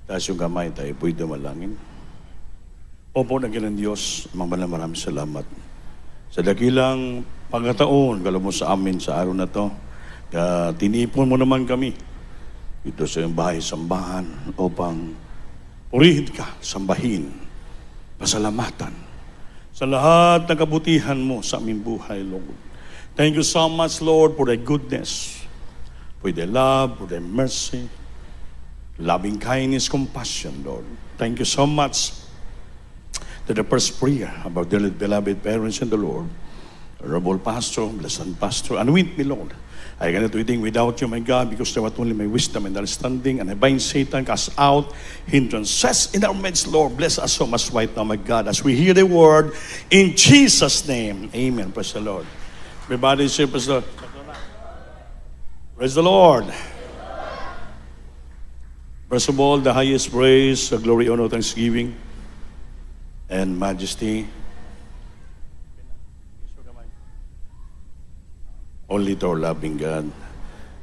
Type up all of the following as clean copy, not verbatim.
Taas yung kamay tayo, pwede malangin. Opo, nagilang Diyos, maraming salamat. Sa dakilang pagkataon, kala mo sa amin sa araw na to, tinipon mo naman kami ito sa iyong bahay-sambahan upang purihin ka, sambahin, pasalamatan sa lahat ng kabutihan mo sa aming buhay, Lord. Thank you so much, Lord, for thy goodness, for thy love, for thy mercy, loving kindness, compassion, Lord. Thank you so much to the first prayer about dearly beloved parents in the Lord. Honorable Pastor, blessed Pastor, anoint me, Lord. I cannot do anything without you, my God, because thou art only my wisdom and understanding, and I bind Satan, cast out hindrances in our midst, Lord. Bless us so much right now, my God, as we hear the word in Jesus' name. Amen. Praise the Lord. Everybody say, praise the Lord. Praise the Lord. First of all, the highest praise, glory, honor, thanksgiving, and majesty only to our loving God.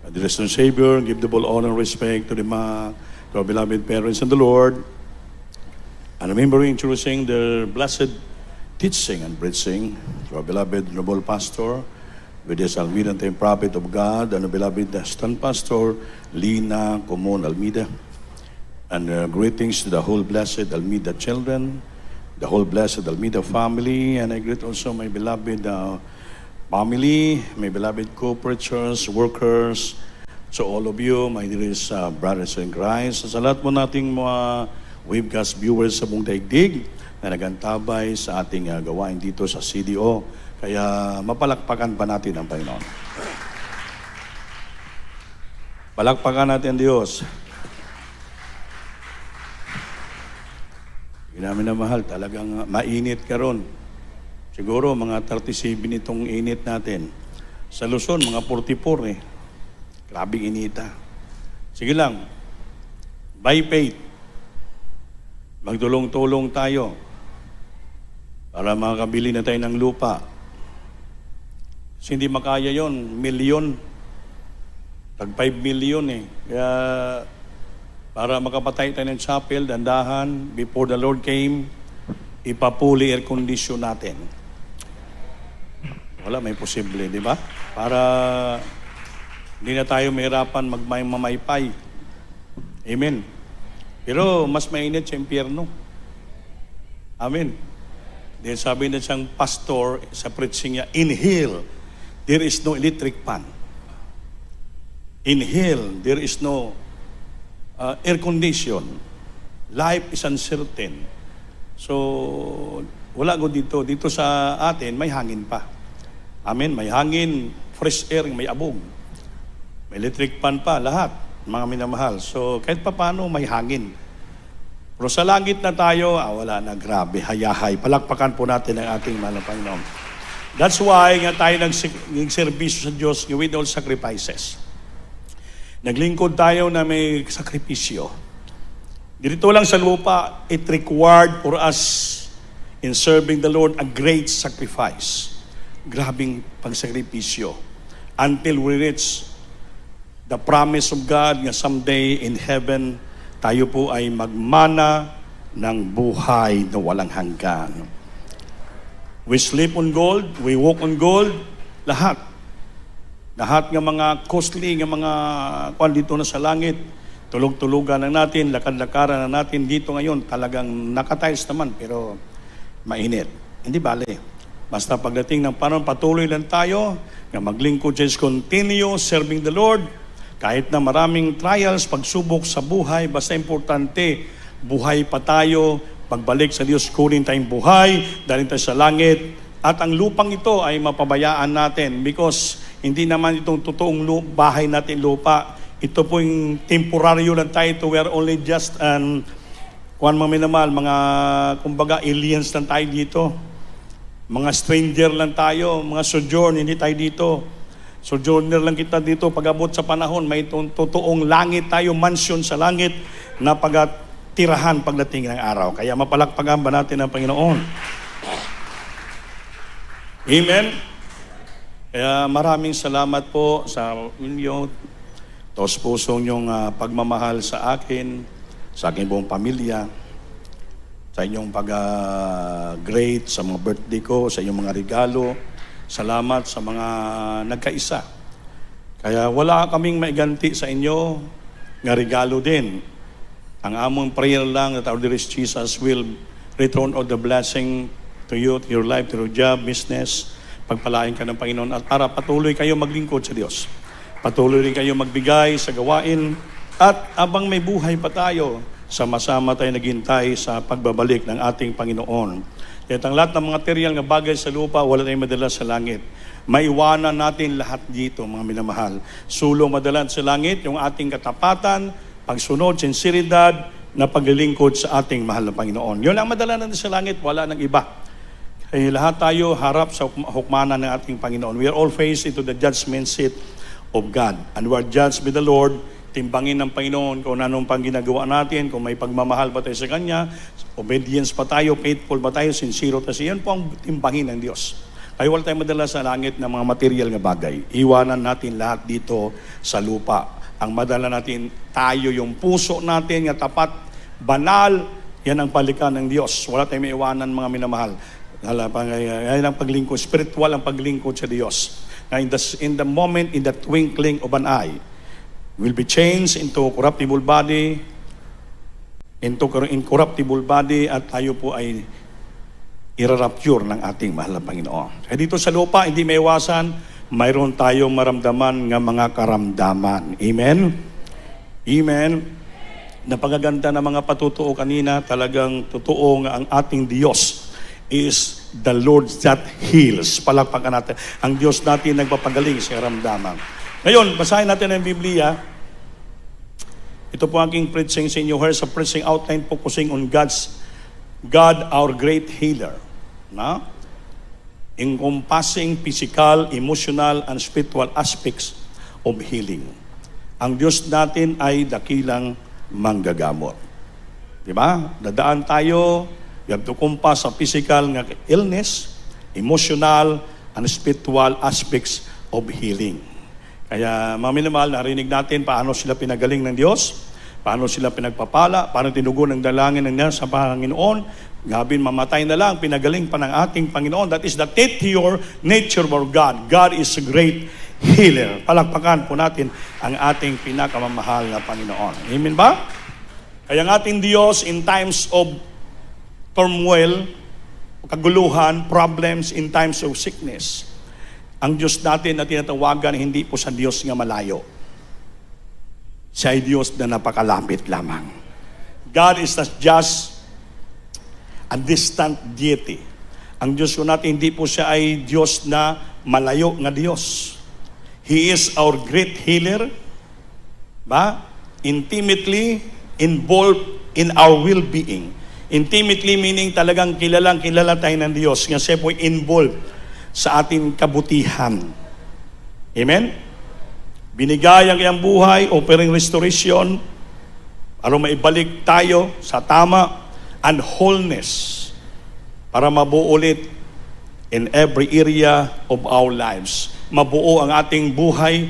The risen Savior, give the full honor and respect to our beloved parents in the Lord. And remembering to sing the blessed teaching and preaching to our beloved noble pastor, with his Almeida and prophet of God, and our beloved stand pastor, Lina Comon Almeida. And greetings to the whole blessed Almeida children, the whole blessed Almeida family, and I greet also my beloved family, my beloved co-preachers, workers, so all of you, my dearest brothers in Christ, sa lahat mo nating mga webcast viewers sa buong daigdig na nagantabay sa ating gawain dito sa CDO. Kaya mapalakpakan pa natin ang Panginoon. Palakpakan natin Diyos. Hindi namin na mahal, talagang mainit karon. Siguro mga 37 itong init natin. Sa Luzon, mga 44 eh. Grabing inita. Sige lang, by faith, magtulong-tulong tayo para makakabili na tayo ng lupa. Kasi hindi makaya yon, milyon. Tag 5 million eh. Kaya para makapatay tayo ng chapel, dandahan, before the Lord came, ipapuli air condition natin. Wala, may posible, di ba? Para hindi na tayo mahirapan magmamaypay. Amen. Pero mas mainit sa impyerno. Amen. Then sabi na siyang pastor sa preaching niya, inhale, there is no electric fan. Inhale, there is no air condition. Life is uncertain. So, wala ko dito. Dito sa atin, may hangin pa. Amen. May hangin, fresh air, may abog. May electric fan pa, lahat. Mga minamahal. So, kahit pa paano, may hangin. Pero sa langit na tayo, wala na, grabe, hayahay. Palakpakan po natin ang ating mahal na Panginoon. That's why nga tayo nag-servisyo sa Diyos with all sacrifices. Naglingkod tayo na may sakripisyo. Dito lang sa lupa, it required for us in serving the Lord a great sacrifice. Grabing pagsakripisyo. Until we reach the promise of God nga someday in heaven, tayo po ay magmana ng buhay na walang hanggan. We sleep on gold, we walk on gold, lahat. Lahat ng mga costly, ng mga kwan dito na sa langit, tulog-tulugan na natin, lakad-lakaran na natin dito ngayon, talagang nakatiles naman, pero mainit. Hindi bale. Basta pagdating ng panahon, patuloy lang tayo, na maglingkod, just continue serving the Lord, kahit na maraming trials, pagsubok sa buhay, basta importante, buhay pa tayo, pagbalik sa Diyos, kunin tayong buhay, dahil tayo sa langit, at ang lupang ito ay mapabayaan natin because hindi naman itong totoong bahay natin lupa. Ito po yung temporaryo lang tayo. We are only just kuwan mga minamahal, mga kumbaga aliens lang tayo dito. Mga stranger lang tayo, mga sojourn, hindi tayo dito. Sojourner lang kita dito. Pag-abot sa panahon, may totoong langit tayo, mansion sa langit na pagtirahan pagdating ng araw. Kaya mapalakpakan ba natin ang Panginoon? Amen. Kaya maraming salamat po sa inyo, taos pusong yung pagmamahal sa akin, sa aking buong pamilya, sa inyong pag-great, sa mga birthday ko, sa inyong mga regalo. Salamat sa mga nagkaisa. Kaya wala kaming maiganti sa inyo nga regalo din. Ang among prayer lang that our dearest Jesus will return all the blessing to you, to your life, to your job, business. Pagpalain ka ng Panginoon at para patuloy kayo maglingkod sa Diyos. Patuloy rin kayo magbigay sa gawain at abang may buhay pa tayo, sama-sama tayo naghintay sa pagbabalik ng ating Panginoon. Kaya ang lahat ng mga material na bagay sa lupa, wala tayong madala sa langit. Maiwanan natin lahat dito, mga minamahal. Sulong madalan sa langit, yung ating katapatan, pagsunod, sinseridad, na paglilingkod sa ating mahal na Panginoon. Yun ang madala natin sa langit, wala nang iba. Kaya lahat tayo harap sa hukmanan ng ating Panginoon. We are all faced into the judgment seat of God. And we are judged by the Lord. Timbangin ng Panginoon kung anong pang ginagawa natin, kung may pagmamahal ba tayo sa Kanya, obedience pa tayo, faithful ba tayo, sincere tayo. Yan po ang timbangin ng Diyos. Kaya wala tayong madala sa langit ng mga material na bagay. Iwanan natin lahat dito sa lupa. Ang madala natin, tayo yung puso natin, nga tapat, banal, yan ang palikan ng Diyos. Wala tayong maiwanan, mga minamahal. Yan ang paglingkod, spiritual ang paglingkod sa Diyos. In the moment, in the twinkling of an eye, will be changed into corruptible body, into incorruptible body, at tayo po ay irarapture ng ating mahal na Panginoon. Kaya dito sa lupa, hindi may iwasan, mayroon tayong maramdaman ng mga karamdaman. Amen? Amen? Napagaganda ng mga patutuo kanina, talagang totoo nga ang ating Diyos is the Lord that heals. Palakpakan natin. Ang Diyos natin nagpapagaling sa karamdaman. Ngayon, basahin natin ang Biblia. Ito po aking preaching sa inyo. Here's a preaching outline focusing on God, our great healer. Na? Encompassing physical, emotional, and spiritual aspects of healing. Ang Diyos natin ay dakilang manggagamot. Diba? Dadaan tayo, you have to compass sa physical nga illness, emotional, and spiritual aspects of healing. Kaya mga minamahal, narinig natin paano sila pinagaling ng Diyos, paano sila pinagpapala, paano tinugon ng dalangin ng Diyos sa Panginoon. Gabin, mamatay na lang, pinagaling pa ng ating Panginoon. That is the nature of our God. God is a great healer. Palakpakan po natin ang ating pinakamamahal na Panginoon. Amen ba? Kaya ang ating Diyos in times of turmoil, kaguluhan, problems, in times of sickness, ang Diyos natin na tinatawagan, hindi po sa Diyos nga malayo. Siya ay Diyos na napakalapit lamang. God is not just a distant deity. Ang Diyos ko natin, hindi po siya ay Diyos na malayo nga Diyos. He is our great healer, intimately involved in our well-being. Intimately meaning talagang kilala tayo ng Diyos. Nga siya po involved sa ating kabutihan. Amen? Binigay ang iyang buhay, offering restoration, para maibalik tayo sa tama and wholeness para mabuo ulit in every area of our lives. Mabuo ang ating buhay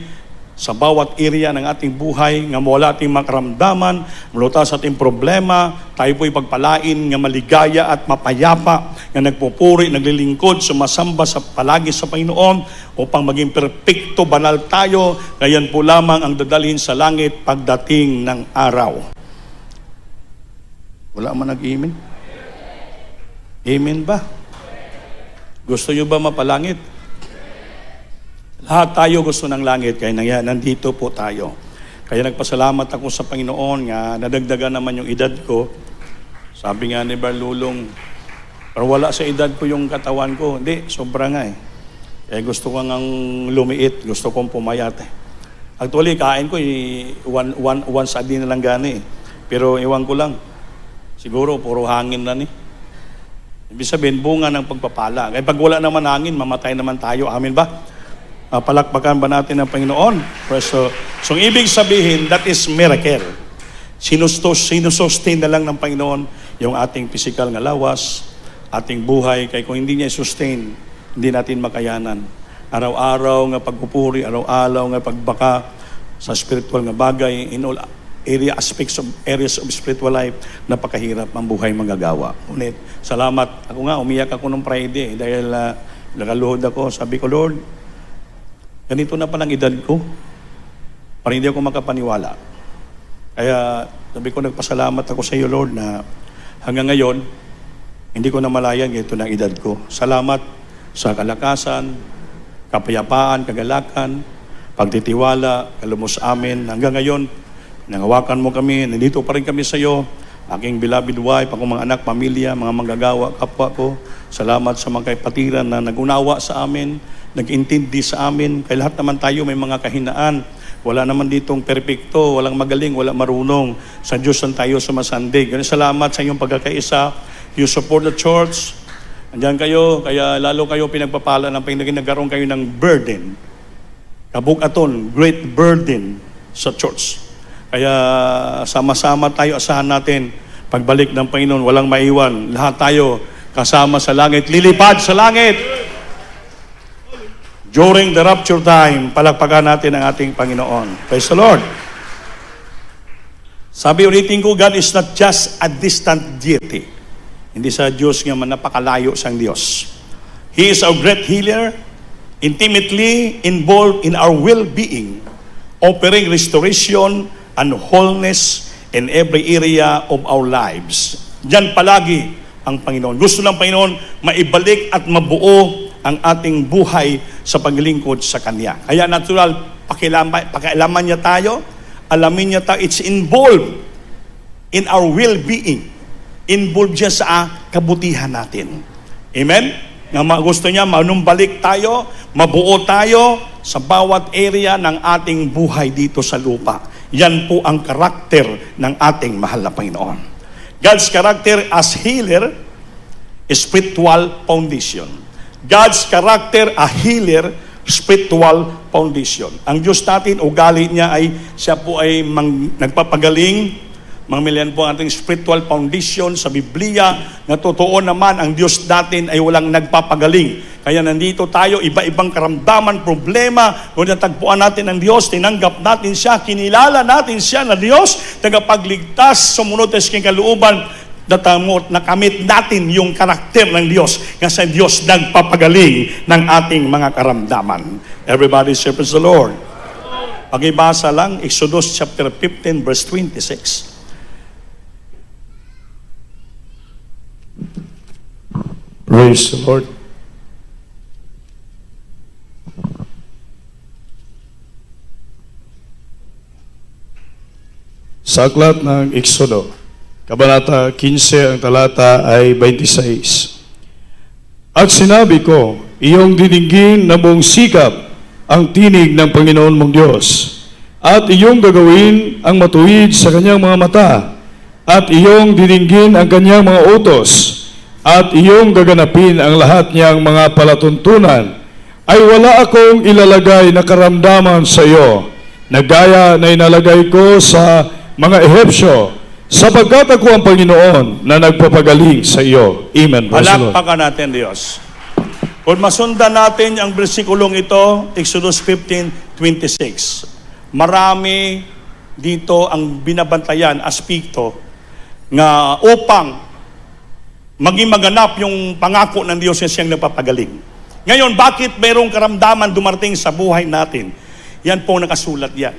sa bawat area ng ating buhay, nga wala ating makaramdaman, malutas sa ating problema, tayo po'y pagpalain nga maligaya at mapayapa, nga nagpupuri, naglilingkod, sumasamba sa palagi sa Panginoon, upang maging perpekto, banal tayo, ngayon po lamang ang dadalhin sa langit pagdating ng araw. Wala man nag-amen? Amen ba? Gusto nyo ba mapalangit? Lahat tayo gusto ng langit, kaya nandito po tayo. Kaya nagpasalamat ako sa Panginoon nga nadagdagan naman yung edad ko. Sabi nga ni Barlulong, pero wala sa edad ko yung katawan ko. Hindi, sobra nga eh. Kaya gusto ko ngang lumiit, gusto kong pumayat eh. Actually, kain ko once a day na lang gani eh. Pero iwan ko lang, siguro puro hangin na ni. Ibig sabihin, bunga ng pagpapala. Kaya pag wala naman hangin, mamatay naman tayo. Amin ba? Palakpakan ba natin ang Panginoon? So, ibig sabihin, that is miracle. Sinusustain na lang ng Panginoon yung ating physical nga lawas, ating buhay. Kaya kung hindi niya sustain, hindi natin makayanan. Araw-araw nga pagpupuri, araw-araw nga pagbaka sa spiritual nga bagay, in all areas of spiritual life, napakahirap ang buhay manggagawa. Ngunit, salamat. Ako nga, umiyak ako nung Friday dahil nakaluhod ako. Sabi ko, Lord, ganito na palang edad ko. Parang hindi ako makapaniwala. Kaya, sabi ko, nagpasalamat ako sa iyo, Lord, na hanggang ngayon, hindi ko na malayan ganito na edad ko. Salamat sa kalakasan, kapayapaan, kagalakan, pagtitiwala, kalumos amin. Hanggang ngayon, nangawakan mo kami, nandito pa rin kami sa iyo. Aking beloved wife, akong mga anak, pamilya, mga manggagawa, kapwa ko. Salamat sa mga kaipatiran na nagunawa sa amin, nag-intindi sa amin. Kaya lahat naman tayo may mga kahinaan. Wala naman ditong perpekto, walang magaling, walang marunong. Sa Diyos lang tayo sumasandig. Ganun salamat sa inyong pagkakaisa. You support the church. Andiyan kayo, kaya lalo kayo pinagpapala ng nagkaroon kayo ng burden. Kabukaton, great burden sa church. Kaya sama-sama tayo, asahan natin, pagbalik ng Panginoon, walang maiwan. Lahat tayo kasama sa langit, lilipad sa langit. During the rapture time, palakpakan natin ang ating Panginoon. Praise the Lord. Sabi ulitin ko, God is not just a distant deity. Hindi sa Diyos nga man napakalayo sang Diyos. He is our great healer, intimately involved in our well-being, offering restoration and wholeness in every area of our lives. Diyan palagi ang Panginoon. Gusto ng Panginoon maibalik at mabuo ang ating buhay sa paglingkod sa Kanya. Kaya natural, pakialaman niya tayo, alamin niya tayo, it's involved in our well-being. Involved siya sa kabutihan natin. Amen? Nga gusto niya, manumbalik tayo, mabuo tayo sa bawat area ng ating buhay dito sa lupa. Yan po ang karakter ng ating mahal na Panginoon. God's character as healer, spiritual foundation. God's character a healer, spiritual foundation. Ang Diyos natin, ugali niya ay, siya po ay nagpapagaling. Mga po ang ating spiritual foundation sa Biblia, na totoo naman ang Diyos natin ay walang nagpapagaling. Kaya nandito tayo, iba-ibang karamdaman, problema, kung natagpuan natin ang Diyos, tinanggap natin siya, kinilala natin siya na Diyos, tagapagligtas, sumunod sa kanyang kalooban, natamot, nakamit natin yung karakter ng Diyos, kasi Diyos nagpapagaling ng ating mga karamdaman. Everybody say, praise the Lord. Pag-ibasa lang, Exodus chapter 15, verse 26. Praise the Lord. Sa aklat ng Exodo, Kabanata 15, ang talata ay 26. At sinabi ko, iyong dinigin na buong sikap ang tinig ng Panginoon mong Diyos, at iyong gagawin ang matuwid sa kanyang mga mata, at iyong dinigin ang kanyang mga utos, at iyong gaganapin ang lahat niyang mga palatuntunan, ay wala akong ilalagay na karamdaman sa iyo, na gaya na inalagay ko sa mga Ehebsyo, sapagkat ako ang Panginoon na nagpapagaling sa iyo. Amen. Palakpakan natin, Diyos. Kung masundan natin ang bersikulong ito, Exodus 15:26, marami dito ang binabantayan, aspekto, nga upang maging maganap yung pangako ng Diyos na siyang nagpapagaling. Ngayon, bakit mayroong karamdaman dumarating sa buhay natin? Yan po nakasulat yan.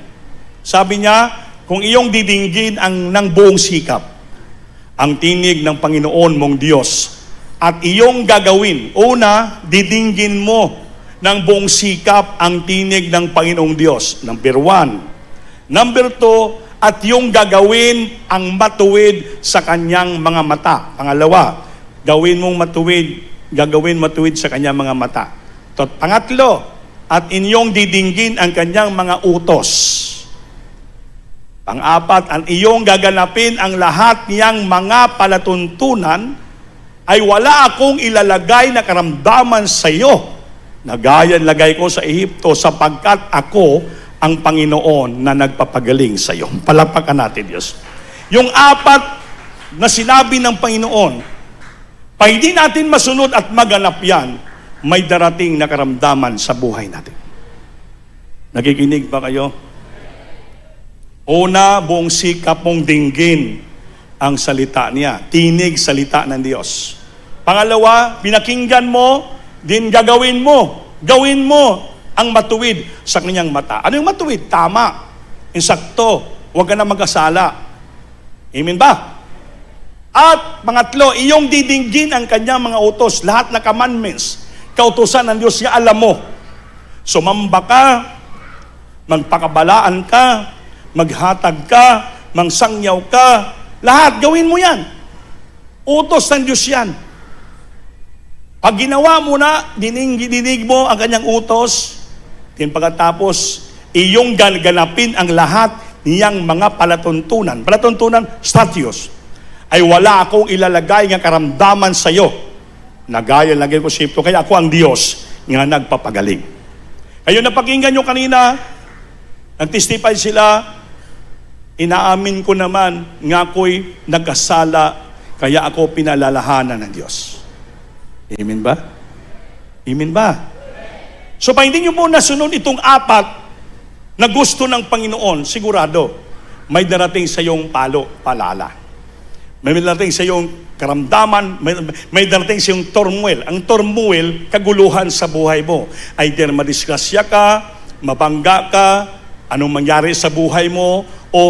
Sabi niya, kung iyong didinggin ng buong sikap, ang tinig ng Panginoon mong Diyos, at iyong gagawin, una, didinggin mo ng buong sikap ang tinig ng Panginoong Diyos. Number 1. Number 2, at yung gagawin ang matuwid sa kanyang mga mata. Pangalawa, gagawin matuwid sa kanyang mga mata. Pangatlo, at inyong didinggin ang kanyang mga utos. Pang-apat, ang iyong gaganapin ang lahat niyang mga palatuntunan, ay wala akong ilalagay na karamdaman sa iyo, na gaya lagay ko sa Ehipto, sapagkat ako ang Panginoon na nagpapagaling sa iyo. Palakpakan natin, Diyos. Yung apat na sinabi ng Panginoon, pag hindi natin masunod at maganap yan, may darating na karamdaman sa buhay natin. Nakikinig ba kayo? Una, buong sikap mong dinggin ang salita niya. Tinig salita ng Diyos. Pangalawa, pinakinggan mo, din gagawin mo. Gawin mo ang matuwid sa kanyang mata. Ano yung matuwid? Tama. Insakto. Huwag ka na magkasala. Amen ba? At pangatlo, iyong didinggin ang kanyang mga utos. Lahat na commandments, kautusan ng Diyos niya, alam mo. Sumamba ka, magpakabalaan ka, maghatag ka, mangsangyaw ka, lahat gawin mo yan. Utos ng Diyos yan. Pag ginawa mo na, dinig mo ang kanyang utos, din pagkatapos, iyong ganapin ang lahat niyang mga palatuntunan. Palatuntunan, statutes, ay wala akong ilalagay ng karamdaman sa iyo. Nagaya lagay ko sipto, kaya ako ang Diyos nga nagpapagaling. Kayo napakinggan nyo kanina, nag-testify sila, inaamin ko naman nga ako'y nagkasala, kaya ako pinalalahanan ng Diyos. Amen ba? Amen ba? So pa hindi nyo po nasunod itong apat na gusto ng Panginoon, sigurado, may darating sa iyong palala. May darating sa iyong karamdaman, may darating sa iyong turmoil. Ang turmoil, kaguluhan sa buhay mo. Either madisgrasya ka, mabangga ka, anong mangyari sa buhay mo, o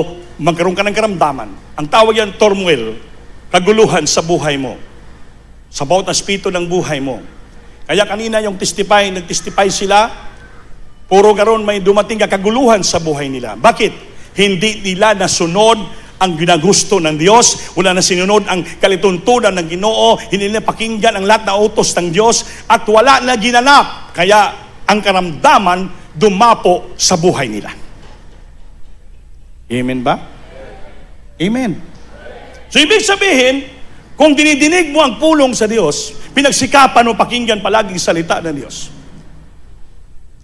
magkaroon ka ng karamdaman. Ang tawag yan, turmoil, kaguluhan sa buhay mo. Sa bawat aspeto ng buhay mo. Kaya kanina yung nag-testify sila, puro garon may dumating kaguluhan sa buhay nila. Bakit? Hindi nila nasunod ang ginagusto ng Diyos, wala na sinunod ang kalituntunan ng Ginoo, hindi nila pakinggan ang lahat na utos ng Diyos, at wala na ginanap. Kaya ang karamdaman dumapo sa buhay nila. Amen ba? Amen. So ibig sabihin, kung dinidinig mo ang pulong sa Diyos, pinagsikapan mo pakinggan palaging salita ng Diyos.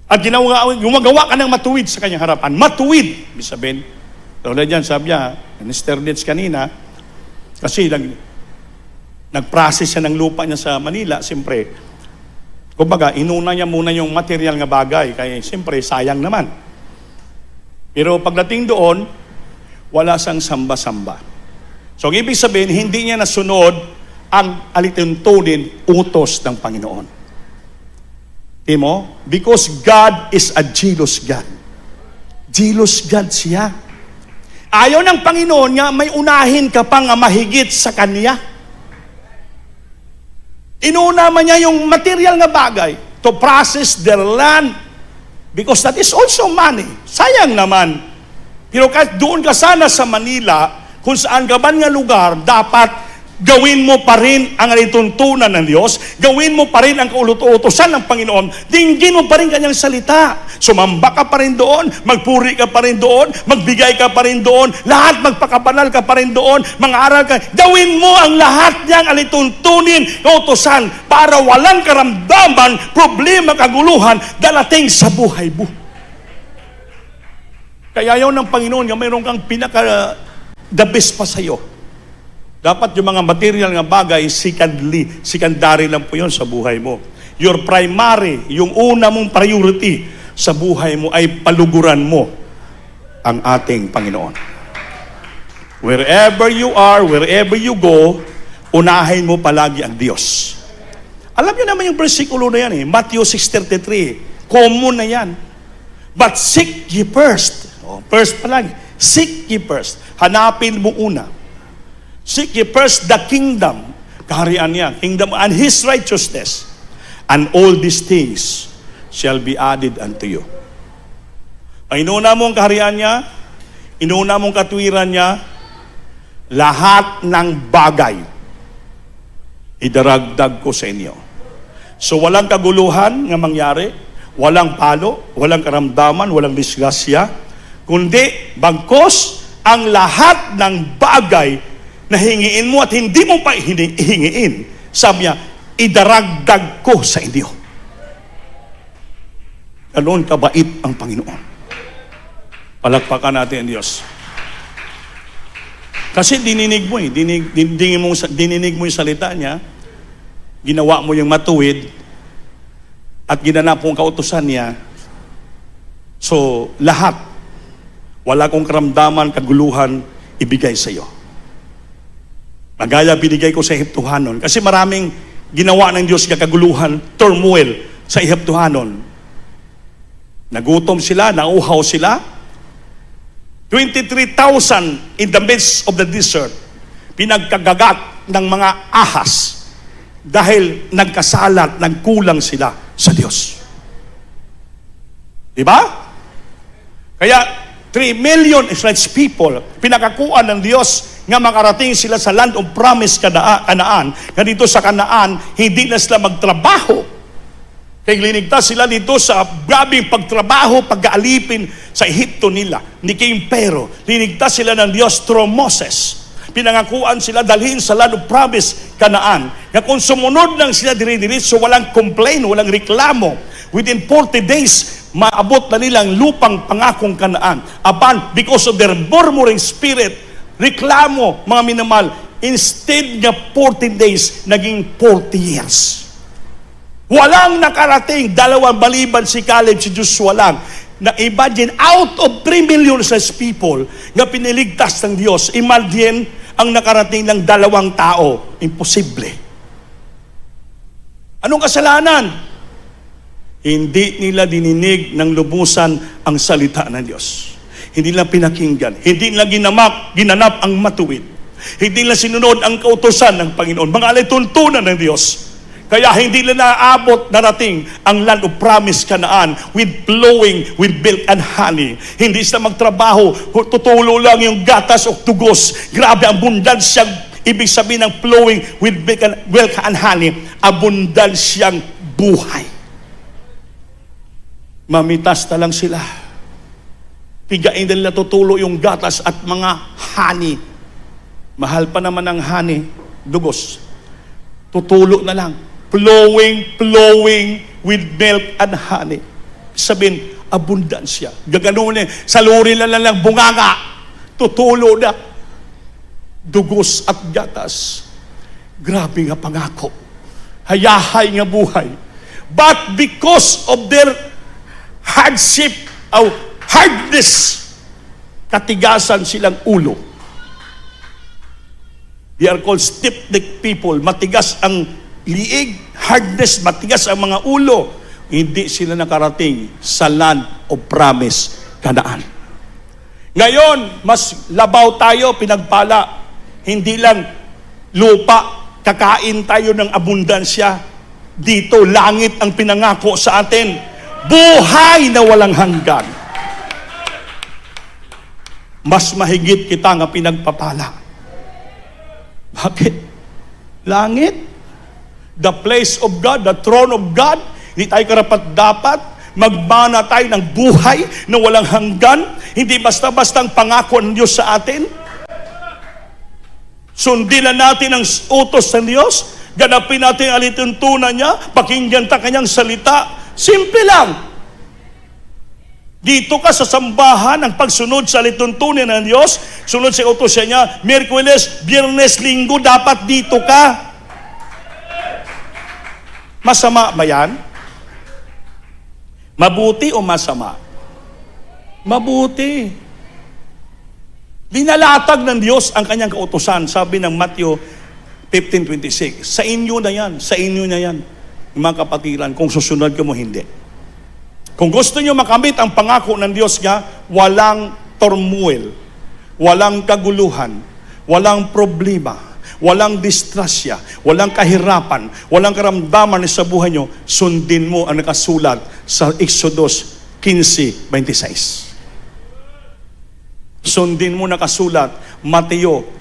At gumagawa ka ng matuwid sa kanyang harapan. Matuwid, ibig sabihin. Tulad yan, sabi niya, Mr. Ditz kanina, kasi nag-process siya ng lupa niya sa Manila, siyempre, kumbaga, inuna niya muna yung material nga bagay, kaya siyempre, sayang naman. Pero pagdating doon, wala siyang samba-samba. So, ang ibig sabihin, hindi niya nasunod ang alituntunin utos ng Panginoon. Timo? Because God is a jealous God. Jealous God siya. Ayaw ng Panginoon nga may unahin ka pa nga mahigit sa Kanya. Inuna man niya yung material nga bagay to process their land because that is also money. Sayang naman. Pero kahit doon ka sana sa Manila, kung saan ka man nga lugar, dapat gawin mo pa rin ang alituntunan ng Diyos, gawin mo pa rin ang kautot-utosan ng Panginoon, dinggin mo pa rin kanyang salita. Sumamba ka pa rin doon, magpuri ka pa rin doon, magbigay ka pa rin doon, lahat magpakabanal ka pa rin doon, mangaral ka. Gawin mo ang lahat niyang alituntunin, kautosan, para walang karamdaman, problema, kaguluhan, dalating sa buhay mo. Kaya yun ng Panginoon, nga mayroon kang the best pa sa'yo. Dapat yung mga material nga bagay, secondary lang po yun sa buhay mo. Your primary, yung una mong priority sa buhay mo ay paluguran mo ang ating Panginoon. Wherever you are, wherever you go, unahin mo palagi ang Diyos. Alam niyo naman yung versikulo na yan Matthew 6:33. Common na yan. But seek ye first. First palagi. Seek ye first. Hanapin mo una. Seek ye first the kingdom, kaharian niya, kingdom and His righteousness, and all these things shall be added unto you. Ang inuna mong kaharian niya, inuna mong katwiran niya, lahat ng bagay, idaragdag ko sa inyo. So walang kaguluhan nga mangyari, walang palo, walang karamdaman, walang disgrasya, kundi bagkos ang lahat ng bagay na hingiin mo at hindi mo pa hingiin, sabi niya, idaragdag ko sa inyo. Ganoon kabait ang Panginoon. Palakpakan natin ang Diyos. Kasi dininig mo dininig mo yung salita niya, ginawa mo yung matuwid, at ginanap mo ang kautusan niya. So, lahat, Wala akong karamdaman, kaguluhan, ibigay sa iyo. Magaya binigay ko sa Ehiptohanon. Kasi maraming ginawa ng Diyos na kaguluhan, turmoil sa Ehiptohanon. Nagutom sila, nauhaw sila. 23,000 in the midst of the desert. Pinagkagagat ng mga ahas dahil nagkasalat, nagkulang sila sa Diyos. Diba? Kaya 3 million Israelite people, pinakakuan ng Diyos nga makarating sila sa land of promise Kanaan. Nga dito sa Kanaan, hindi na sila magtrabaho. Kaya linigtas sila dito sa grabing pagtrabaho, pag-aalipin sa Ehipto nila, ni King Pero. Linigtas sila ng Diyos through Moses. Pinangakuan sila dalhin sa land of promise Kanaan. Nga kung sumunod lang sila diri-diritso, walang complain, walang reklamo. Within 40 days, maabot na nilang lupang pangakong Kanaan. Apan, because of their murmuring spirit, reklamo, mga minamahal, instead nga 40 days, naging 40 years. Walang nakarating, dalawang maliban si Caleb, si Joshua lang, na imagine, out of 3 million people nga piniligtas ng Diyos, imagine, ang nakarating ng 2 tao. Imposible. Anong kasalanan? Hindi nila dininig ng lubusan ang salita ng Diyos. Hindi nila pinakinggan. Hindi nila ginanap ang matuwid. Hindi nila sinunod ang kautusan ng Panginoon. Mga alituntunan ng Diyos. Kaya hindi nila naabot narating ang land of promise Kanaan with flowing with milk and honey. Hindi sila magtrabaho. Tutulo lang yung gatas o tugos. Grabe, abundansyang ibig sabihin ng flowing with milk and honey. Abundansyang buhay. Mamitas na lang sila. Pigain na nila tutulo yung gatas at mga honey. Mahal pa naman ang honey, dugos. Tutulo na lang. Flowing with milk and honey. Sabihin, abundansya. Gaganon sa luri na lang bunganga. Tutulo na. Dugos at gatas. Grabe nga pangako. Hayahay nga buhay. But because of their hardship o hardness, katigasan silang ulo. They are called stiff-necked people. Matigas ang liig, hardness, matigas ang mga ulo. Hindi sila nakarating sa land of promise Kanaan. Ngayon, mas labaw tayo, pinagpala. Hindi lang lupa, kakain tayo ng abundansya. Dito, langit ang pinangako sa atin. Buhay na walang hanggan. Mas mahigit kita nga pinagpapala. Bakit? Langit, the place of God, the throne of God. Hindi tayo karapat-dapat magmana tayo ng buhay na walang hanggan. Hindi basta-bastang pangako ng Diyos sa atin. Sundin na natin ang utos ng Diyos. Ganapin natin ang alituntunan niya. Pakinggan ta kanyang salita. Simple lang. Dito ka sa sambahan, ang pagsunod sa alituntunin ng Diyos, sunod sa utos niya, Miyerkules, Biyernes, Linggo, dapat dito ka. Masama ba yan? Mabuti o masama? Mabuti. Binalatag ng Diyos ang kanyang kautusan. Sabi ng Matthew 15:26, sa inyo na yan, sa inyo na yan, mga kapatiran, kung susunod ka mo, hindi. Kung gusto nyo makamit ang pangako ng Diyos niya, walang turmoil, walang kaguluhan, walang problema, walang distrasya, walang kahirapan, walang karamdaman sa buhay nyo, sundin mo ang nakasulat sa Exodus 15:26. Sundin mo nakasulat, Mateo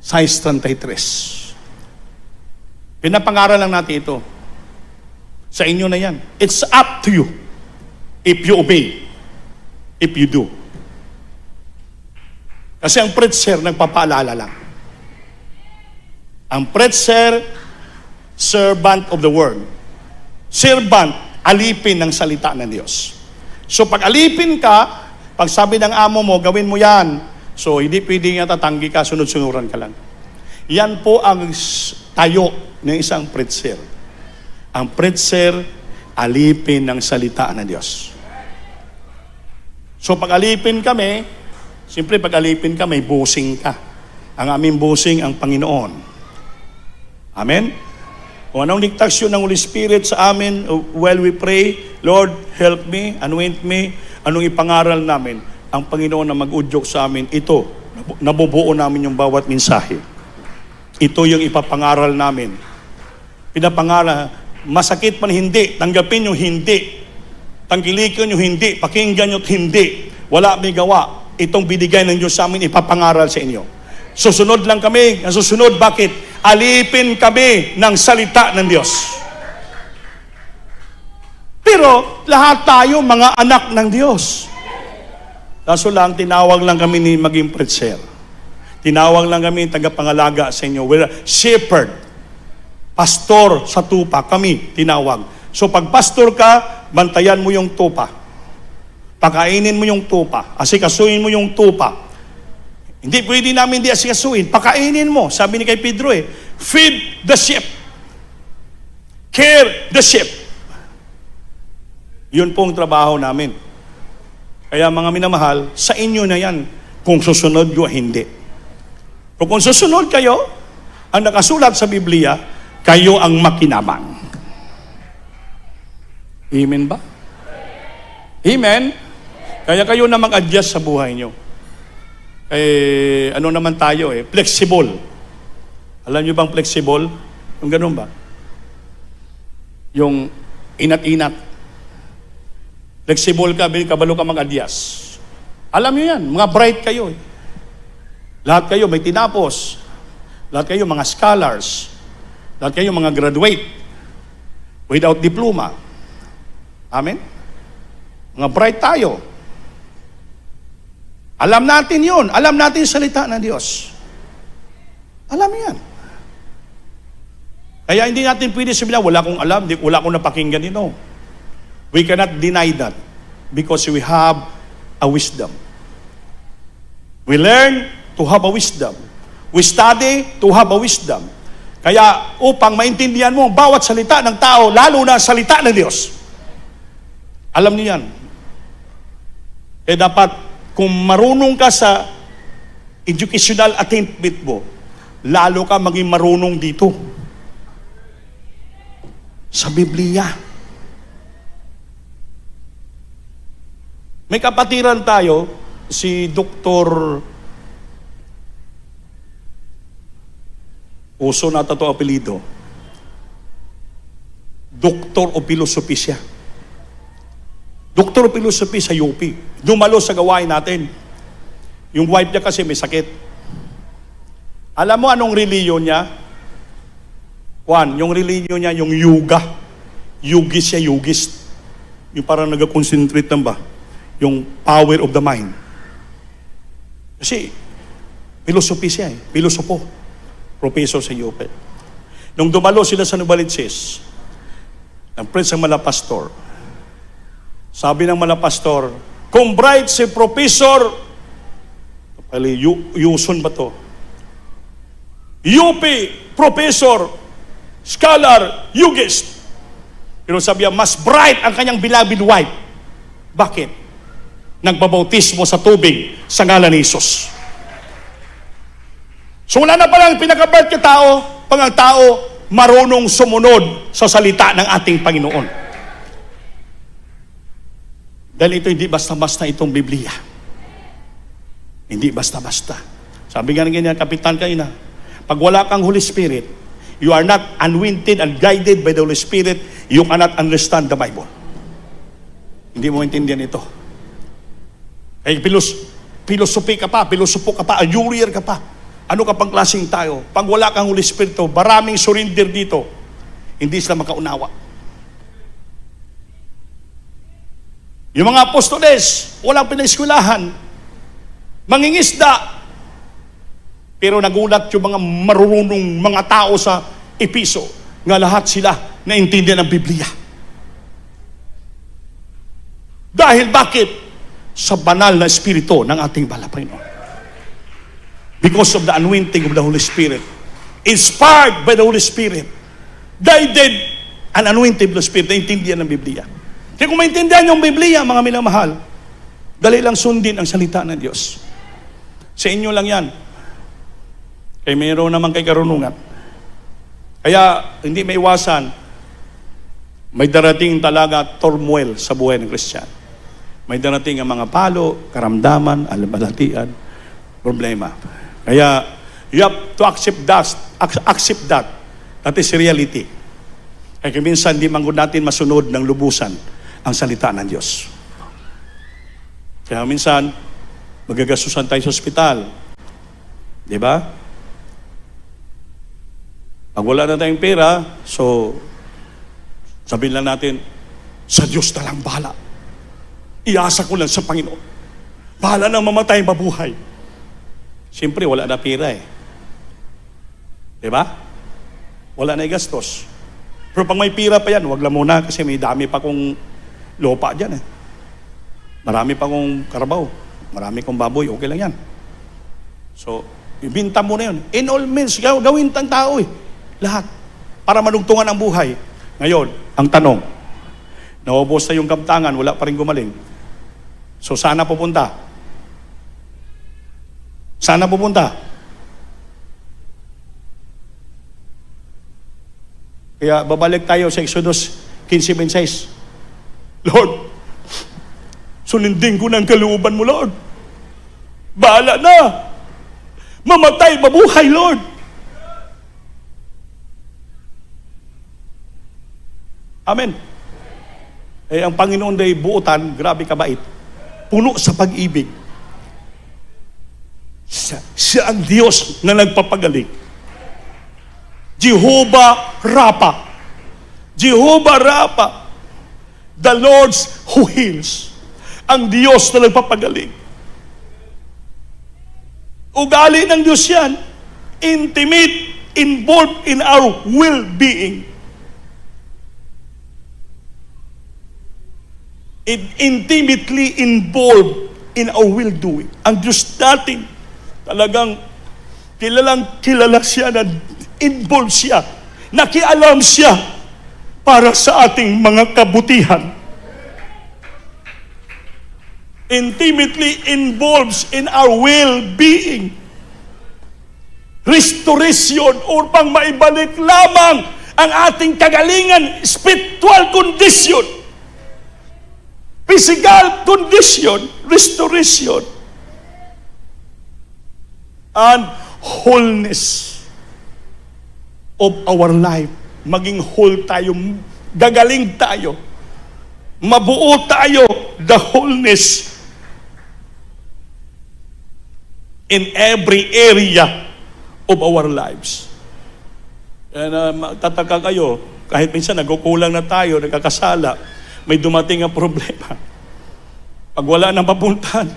6:33. Pinapangaral lang natin ito. Sa inyo na yan. It's up to you if you obey, if you do. Kasi ang preacher nagpapaalala lang. Ang preacher, servant of the word. Servant, alipin ng salita ng Diyos. So pag alipin ka, pag sabi ng amo mo, gawin mo yan. So hindi pwede nga tatanggi ka, sunod-sunuran ka lang. Yan po ang tayo ng isang preacher. Ang preacher, alipin ng salita ng Diyos. So pag alipin kami, siyempre pag alipin ka, may busing ka. Ang aming busing ang Panginoon. Amen? Kung anong diktasyon ng Holy Spirit sa amin, while we pray, Lord, help me, anoint me, anong ipangaral namin, ang Panginoon na mag-udyok sa amin, ito, nabubuo namin yung bawat mensahe. Ito yung ipapangaral namin. Pinapangaral, masakit man hindi, tanggapin yung hindi, tangkilikan yung hindi, pakinggan yung hindi, wala may gawa, itong binigay ng Diyos sa amin, ipapangaral sa inyo. Susunod lang kami, susunod, bakit? Alipin kami ng salita ng Diyos. Pero lahat tayo mga anak ng Diyos. Kaso lang, tinawag lang kami ni maging preacher. Tinawag lang kami tagapangalaga sa inyo. We're shepherd. Pastor sa tupa. Kami tinawag. So pag pastor ka, bantayan mo yung tupa. Pakainin mo yung tupa. Asikasuin mo yung tupa. Hindi pwede namin di asikasuin. Pakainin mo. Sabi ni kay Pedro feed the sheep. Care the sheep. Yun pong trabaho namin. Kaya mga minamahal, sa inyo na yan kung susunod o hindi. Kung susunod kayo, ang nakasulat sa Biblia, kayo ang makinabang. Amen ba? Amen? Kaya kayo na mag-adjust sa buhay nyo. Ano naman tayo flexible. Alam nyo bang flexible? Yung ganun ba? Yung inat-inat. Flexible ka, kabalo ka mag-adjust. Alam nyo yan, mga bright kayo. Lahat kayo may tinapos. Lahat kayo mga scholars. Lahat kayo mga graduate. Without diploma. Amen? Mga bright tayo. Alam natin yun. Alam natin yung salita ng Diyos. Alam yan. Kaya hindi natin pwede sabihin, wala akong alam, wala akong napakinggan ito. We cannot deny that because we have a wisdom. We learn to have a wisdom. We study to have a wisdom. Kaya upang maintindihan mo ang bawat salita ng tao, lalo na salita ng Diyos. Alam niyo yan. Dapat kung marunong ka sa educational attainment mo, lalo ka maging marunong dito. Sa Biblia. May kapatiran tayo, si Dr. Uso na ito apelido. Doktor o Pilosopi siya. Doktor o Pilosopi sa UP. Dumalo sa gawain natin. Yung wife niya kasi may sakit. Alam mo anong reliyon niya? Yung reliyon niya, yung yoga. Yugis siya, yugist. Yung parang nag-concentrate lang ba? Yung power of the mind. Kasi, pilosopi siya Pilosopo. Professor sa UP. Nung dumalo sila sa Novaliches, ng Prince ng Malapastor, sabi ng Malapastor, kung bright si Professor, Yuson ba to? UP, Professor, Scholar, Yugist. Pero sabi niya, mas bright ang kanyang beloved wife. Bakit? Nagbabautismo sa tubig sa ngalan ni Jesus. So wala na palang pinaka-bright ka tao, pag ang tao marunong sumunod sa salita ng ating Panginoon. Dahil ito hindi basta-basta itong Biblia. Hindi basta-basta. Sabi nga ng ganyan, Kapitan kayo na, pag wala kang Holy Spirit, you are not anointed and guided by the Holy Spirit, you cannot understand the Bible. Hindi mo maintindihan ito. Ay, pilosopi ka pa, pilosopo ka pa, ayurier ka pa. Ano ka pang klaseng tayo? Pag wala kang Holy Spirit, maraming surrender dito. Hindi sila makaunawa. Yung mga apostoles, walang pinaeskwelahan. Mangingisda. Pero nagulat yung mga marunong mga tao sa Episo nga lahat sila naintindihan ng Biblia. Dahil bakit? Sa banal na espiritu ng ating Panginoon. Because of the anointing of the Holy Spirit. Inspired by the Holy Spirit. Guided and anointed by the Spirit. Naintindihan ng Biblia. Kaya kung maintindihan yung Biblia, mga minamahal, Dali lang sundin ang salita ng Diyos. Sa inyo lang yan. Kaya mayroon naman kay karunungan. Kaya hindi may iwasan, may darating talaga turmoil sa buhay ng Kristiyano. May darating ang mga palo, karamdaman, alabalatian, problema. Kaya you have to accept that. Accept that. That is reality. Kaya minsan di man natin masunod ng lubusan ang salita ng Diyos. Kaya minsan, magagasusan tayo sa ospital. Di ba? Pag wala na tayong pera, so sabihin lang natin, sa Diyos na lang bahala. Iasa ko lang sa Panginoon. Bahala nang mamatay, mabuhay. Siyempre, wala na pera eh. Di ba? Wala na gastos. Pero pag may pera pa yan, wag lang muna kasi may dami pa kong lupa dyan eh. Marami pa kong karabaw. Marami kong baboy. Okay lang yan. So, ibinta mo na yun. In all means, gawin tang tao eh. Lahat. Para manugtungan ang buhay. Ngayon, ang tanong, naubos na yung kaptangan, wala pa rin gumaling. So, sana pupunta? Sana pupunta? Kaya babalik tayo sa Exodus 15:26. Lord, sunindin ko ng kalooban mo, Lord. Bahala na. Mamatay, mabuhay, Lord. Amen. Eh, ang Panginoon day buutan, grabe kabait. Puno sa pag-ibig. Siya ang Diyos na nagpapagaling. Jehovah Rapha. Jehovah Rapha. The Lord who heals. Ang Diyos na nagpapagaling. Ugali ng Diyos yan. Intimate, involved in our well-being. Intimately involved in our will-doing. Ang Diyos natin, talagang kilalang kilala siya na involved siya, nakialam siya para sa ating mga kabutihan. Intimately involves in our well-being. Restoration upang maibalik lamang ang ating kagalingan, spiritual condition, physical condition, restoration, and wholeness of our life. Maging whole tayo, gagaling tayo, mabuo tayo, the wholeness in every area of our lives. And tataka kayo, kahit minsan nagkukulang na tayo, nagkakasala, may dumating ang problema. Pag wala nang papuntahan,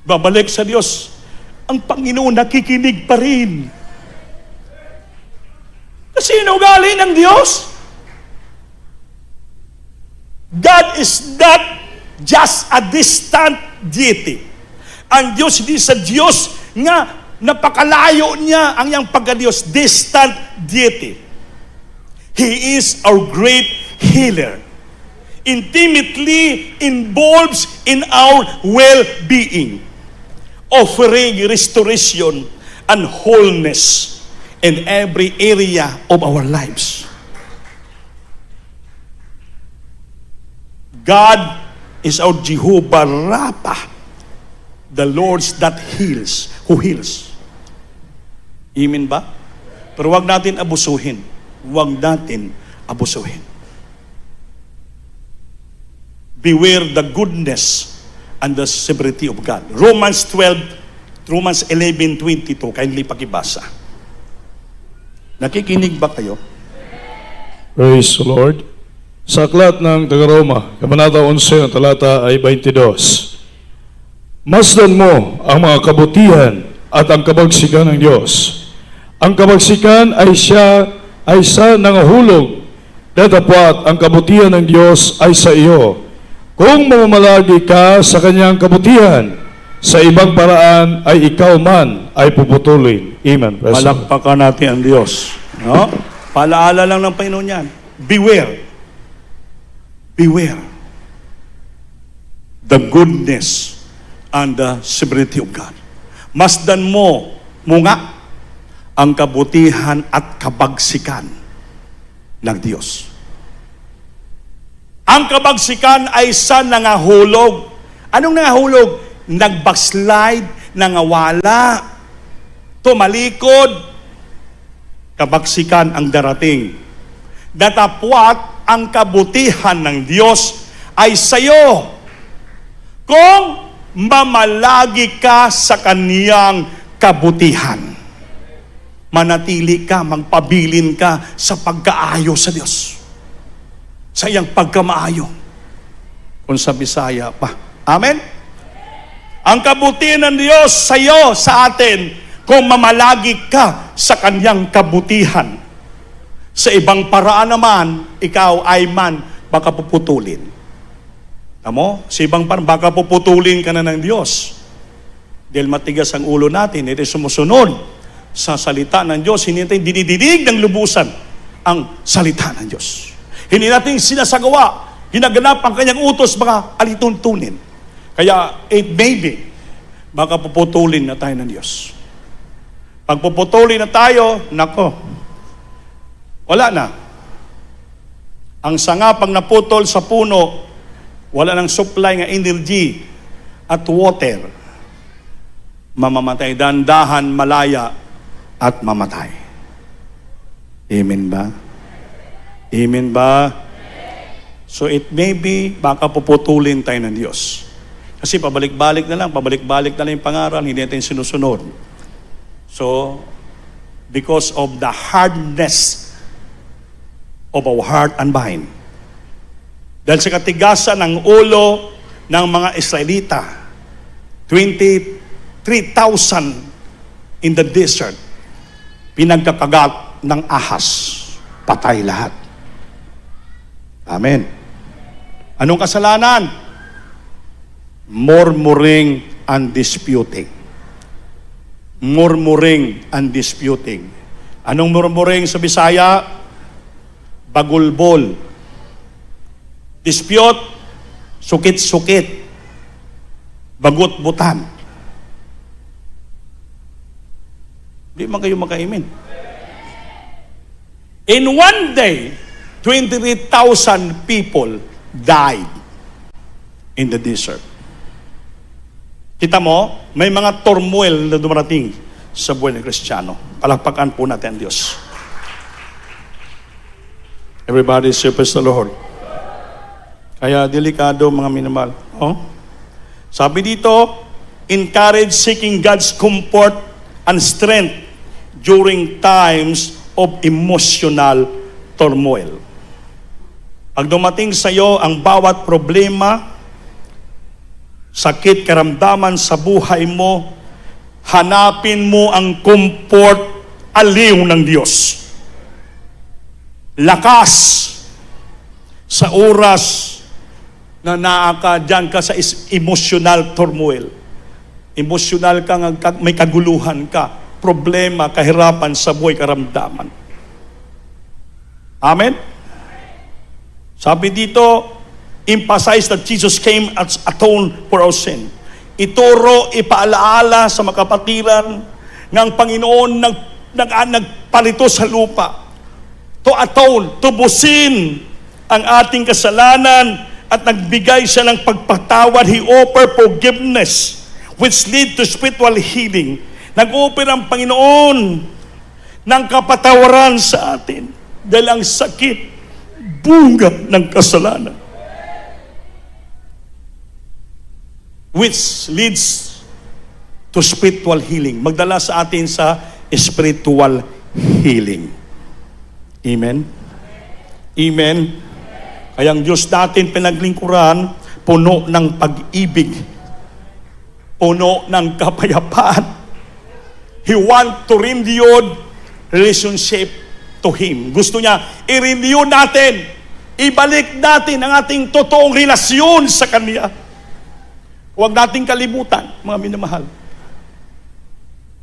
babalik sa Diyos. Ang Panginoon nakikinig pa rin. Kasi inugali ng Diyos. God is not just a distant deity. Ang Diyos hindi sa Diyos nga napakalayo niya ang iyang pagka-Diyos, distant deity. He is our great healer. Intimately involves in our well-being, offering restoration and wholeness in every area of our lives. God is our Jehovah Rapha, the Lord that heals, who heals. Amen ba? Pero wag natin abusuhin. Wag natin abusuhin. Beware the goodness and the severity of God. Romans 11:22. Kindly pakibasa. Nakikinig ba kayo? Praise the Lord. Sa aklat ng Taga-Roma, Kabanata 11, talata ay 22. Masdan mo ang mga kabutihan at ang kabagsikan ng Diyos. Ang kabagsikan ay sa nangahulog, datapwat ang kabutihan ng Diyos ay sa iyo. Kung mamamalagi ka sa kanyang kabutihan, sa ibang paraan ay ikaw man ay puputulin. Amen. Palakpakan natin ang Diyos. No? Paalaala lang ng Panginoon yan. Beware. Beware. the goodness and the sovereignty of God. Masdan mo nga ang kabutihan at kabagsikan ng Diyos. Ang kabagsikan ay sa nangahulog. Anong nangahulog? Nagbackslide, nangawala, tumalikod. Kabagsikan ang darating. Datapwat ang kabutihan ng Diyos ay sayo kung mamalagi ka sa kaniyang kabutihan. Manatili ka, magpabilin ka sa pagkaayo sa Diyos. Sa iyang pagkamaayo. Kung sa Bisaya pa. Amen? Ang kabutihan ng Diyos sa iyo, sa atin, kung mamalagi ka sa kaniyang kabutihan. Sa ibang paraan naman, ikaw ay man, baka puputulin. Amo? Sa ibang paraan, baka puputulin ka na ng Diyos. Dahil matigas ang ulo natin, hindi sumusunod sa salita ng Diyos, hindi natin dinidinig ng lubusan ang salita ng Diyos. Hindi natin sinasagawa, ginaganap ang kanyang utos, baka alituntunin. Kaya it may be, baka puputulin na tayo ng Diyos. Pag puputulin na tayo, nako, wala na. Ang sanga pag naputol sa puno, wala nang supply ng energy at water. Mamamatay, dandahan, malaya, at mamatay. Amen ba? Amen ba? So it may be, baka puputulin tayo ng Diyos. Kasi pabalik-balik na lang yung pangaral, hindi natin sinusunod. So, because of the hardness of our heart and mind, dahil sa katigasan ng ulo ng mga Israelita, 23,000 in the desert, pinagkakagat ng ahas, patay lahat. Amen. Anong kasalanan? Murmuring and disputing. Murmuring and disputing. Anong murmuring sa Bisaya? Bagulbol. Dispute, sukit-sukit. Bagut-butan. Di man kayo makaimin. In one day, 23,000 people died in the desert. Kita mo, may mga turmoil na dumarating sa buhay ng Kristiyano. Palakpakan po natin ang Diyos. Everybody say, praise the Lord. Kaya delikado mga minamahal. Oh? Sabi dito, encourage seeking God's comfort and strength during times of emotional turmoil. Pag dumating sa iyo ang bawat problema, sakit, karamdaman sa buhay mo, hanapin mo ang comfort, aliw ng Diyos. Lakas sa oras na naakadyan ka sa emotional turmoil. Emotional ka, may kaguluhan ka, problema, kahirapan sa buhay, karamdaman. Amen? Sabi dito, emphasize that Jesus came as atone for our sin. Ituro, ipaalaala sa makapatiran ng Panginoon nagpalito sa lupa. To atone, tubusin ang ating kasalanan at nagbigay siya ng pagpatawad. He offered forgiveness which lead to spiritual healing. Nag-offer ang Panginoon ng kapatawaran sa atin dahil ang sakit, bunga ng kasalanan. Which leads to spiritual healing. Magdala sa atin sa spiritual healing. Amen? Amen? Kaya ang Diyos natin pinaglingkuran, puno ng pag-ibig, puno ng kapayapaan. He want to renew relationship to Him. Gusto niya, i-renew natin, ibalik natin ang ating totoong relasyon sa Kanya. Huwag nating kalimutan, mga minamahal.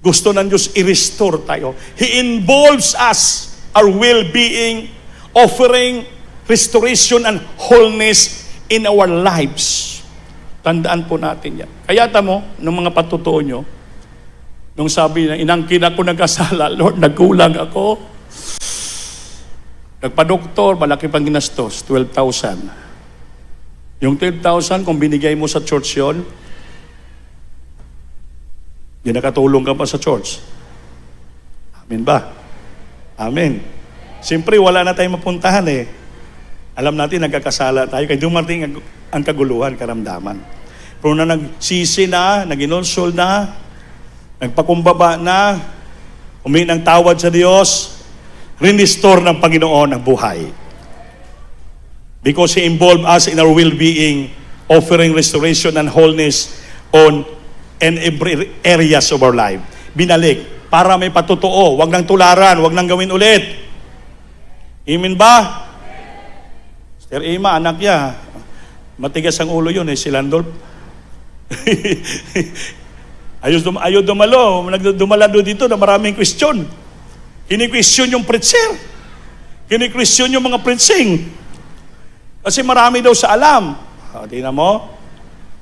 Gusto ng Diyos i-restore tayo. He involves us, our well-being, offering restoration and wholeness in our lives. Tandaan po natin yan. Kaya tamo, nung mga patutuo nyo, nung sabi na inangkin ako nagkasala, Lord, nagkulang ako. Nagpa-doktor, malaki pang ginastos, 12,000. Yung 12,000, kung binigay mo sa church yon, di nakatulong ka pa sa church. Amen ba? Amen. Siyempre, wala na tayong mapuntahan eh. Alam natin, nagkakasala tayo, kaya dumating ang kaguluhan, karamdaman. Pero na nagsisi na, naginonsol na, nagpakumbaba na, humingi ng tawad sa Diyos, rinestore ng Panginoon ang buhay. Because He involved us in our well-being, offering restoration and wholeness in every areas of our life. Binalik, para may patutuo, wag nang tularan, wag nang gawin ulit. Amen ba? Sister Ima, anak niya, matigas ang ulo yun si Landolf. Ayaw dumalo, dumalo dito na maraming question. Kini-question yung preacher. Kini-question yung mga preaching. Kasi marami daw sa alam. Tingnan mo,